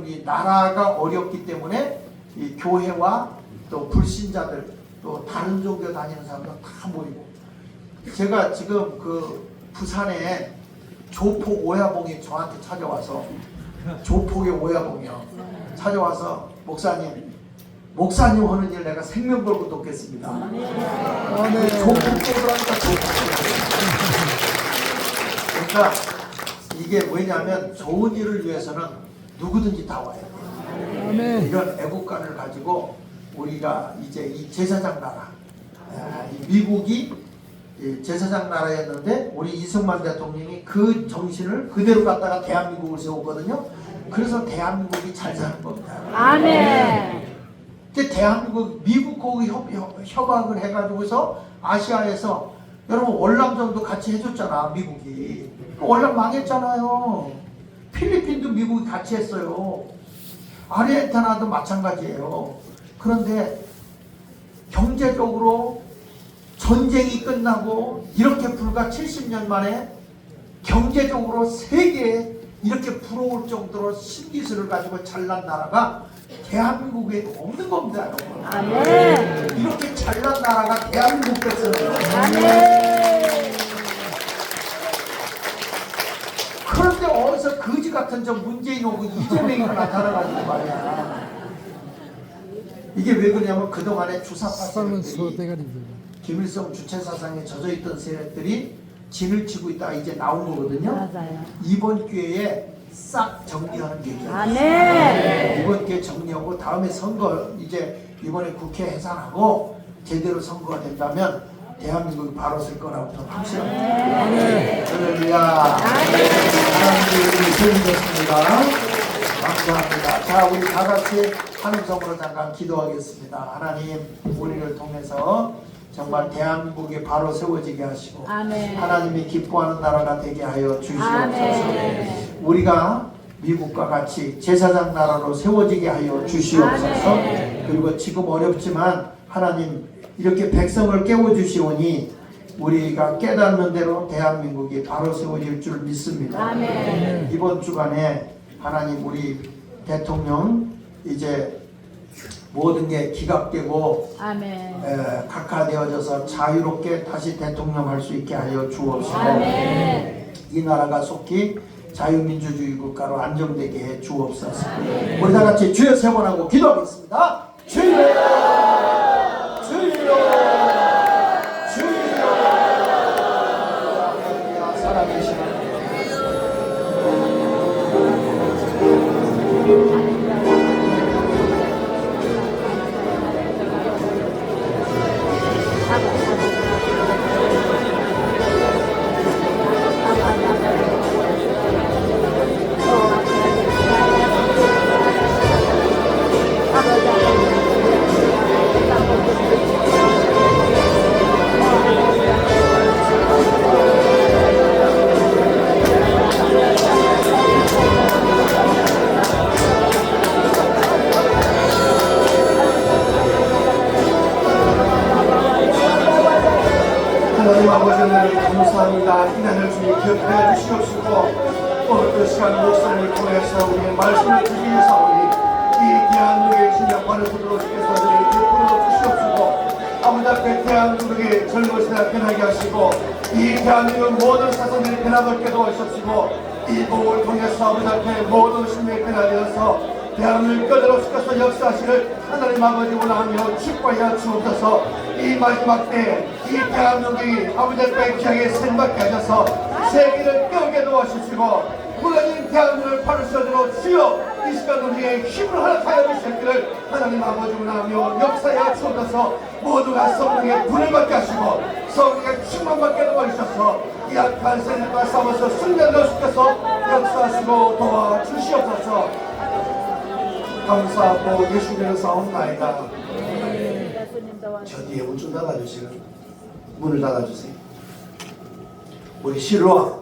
이 나라가 어렵기 때문에 이 교회와 또 불신자들 또 다른 종교 다니는 사람들 다 모이고, 제가 지금 그 부산에 조폭 오야봉이 저한테 찾아와서, 조폭의 오야봉이요, 찾아와서 목사님 하는 일 내가 생명 걸고 돕겠습니다. 조폭적으로 하니까 그러니까 이게 뭐냐면 좋은 일을 위해서는 누구든지 다 와야 돼요. 이런 애국관을 가지고 우리가 이제 이 제사장 나라, 이 미국이 제사장 나라였는데 우리 이승만 대통령이 그 정신을 그대로 갖다가 대한민국을 세웠거든요. 그래서 대한민국이 잘 사는 겁니다. 아멘. 근데 대한민국, 미국하고 협약을 해가지고서 아시아에서 여러분 월남전도 같이 해줬잖아, 미국이. 월남 망했잖아요. 필리핀도 미국이 같이 했어요. 아르헨티나도 마찬가지예요. 그런데 경제적으로 전쟁이 끝나고 이렇게 불과 70년 만에 경제적으로 세계에 이렇게 부러울 정도로 신기술을 가지고 잘난 나라가 대한민국에 없는 겁니다, 여러분. 아멘. 이렇게 잘난 나라가 대한민국 됐어요. 아멘. 그런데 어디서 거지 같은 저 문재인 오고 이재명이가 나타나가지고 말이야. 이게 왜 그러냐면 그동안에 주사파 세력들이, 김일성 주체사상에 젖어있던 세력들이 진을 치고 있다가 이제 나온 거거든요. 맞아요. 이번 기회에 싹 정리하는 계기예요. 아멘. 이번 기회에 정리하고 다음에 선거, 이제 이번에 국회 해산하고 제대로 선거가 된다면 대한민국이 바로 설 거라고 저는 확신합니다. 할렐루야. 하나님이 주님이었습니다. 감사합니다. 자, 우리 다 같이 한음성으로 잠깐 기도하겠습니다. 하나님, 우리를 통해서 정말 대한민국이 바로 세워지게 하시고, 아멘. 하나님이 기뻐하는 나라가 되게 하여 주시옵소서. 아멘. 우리가 미국과 같이 제사장 나라로 세워지게 하여 주시옵소서. 아멘. 그리고 지금 어렵지만 하나님 이렇게 백성을 깨워주시오니 우리가 깨닫는 대로 대한민국이 바로 세워질 줄 믿습니다. 아멘. 이번 주간에 하나님 우리 대통령 이제 모든 게 기각되고 아멘. 각하되어져서 자유롭게 다시 대통령 할 수 있게 하여 주옵시고, 아멘. 이 나라가 속히 자유민주주의 국가로 안정되게 해 주옵소서. 우리 다 같이 주여 세 번 하고 기도하겠습니다. 주여, 주여, 주여. 할렐루야. 살아계시는 아버지. 감사합니다. 이날을 주님 기억해 주시옵시고 오늘도 시간 목사님을 통해서 우리의 말씀을 듣기 위해서 이 대한민국의 진정관을 들어오시께서 저를 베풀어 주시옵시고 아버지 앞에 대한민국의 젊은 세대 변하게 하시고 이 대한민국 모든 사상들이 변화받게 도와주시옵시고 이 복을 통해서 아버지 앞에 모든 신명이 변화되어서 대한민국 끝없이께서 역사하시를 하나님 아버지 원하며 축복하여 주옵소서. 이 마지막 때 이 대한민국이 아버지 앞에 귀하게 생각하게 하셔서 세계를 깨우게 도와주시고 무너진 대한민국을 바로세우도록 주여 이 시간 우리의 힘을 허락하여 주시기를 하나님 아버지 원하며 역사하여 주옵소서. 모두가 성령의 불을 받게 하시고 성령의 충만받게 도와주셔서 이 악한 세력과 싸워서 승리하여 주셔서 역사하시고 도와주시옵소서. 감사하고 예수님을 사옵나이다. 저 뒤에 문 좀 닫아주시면 문을 닫아주세요. 우리 실로와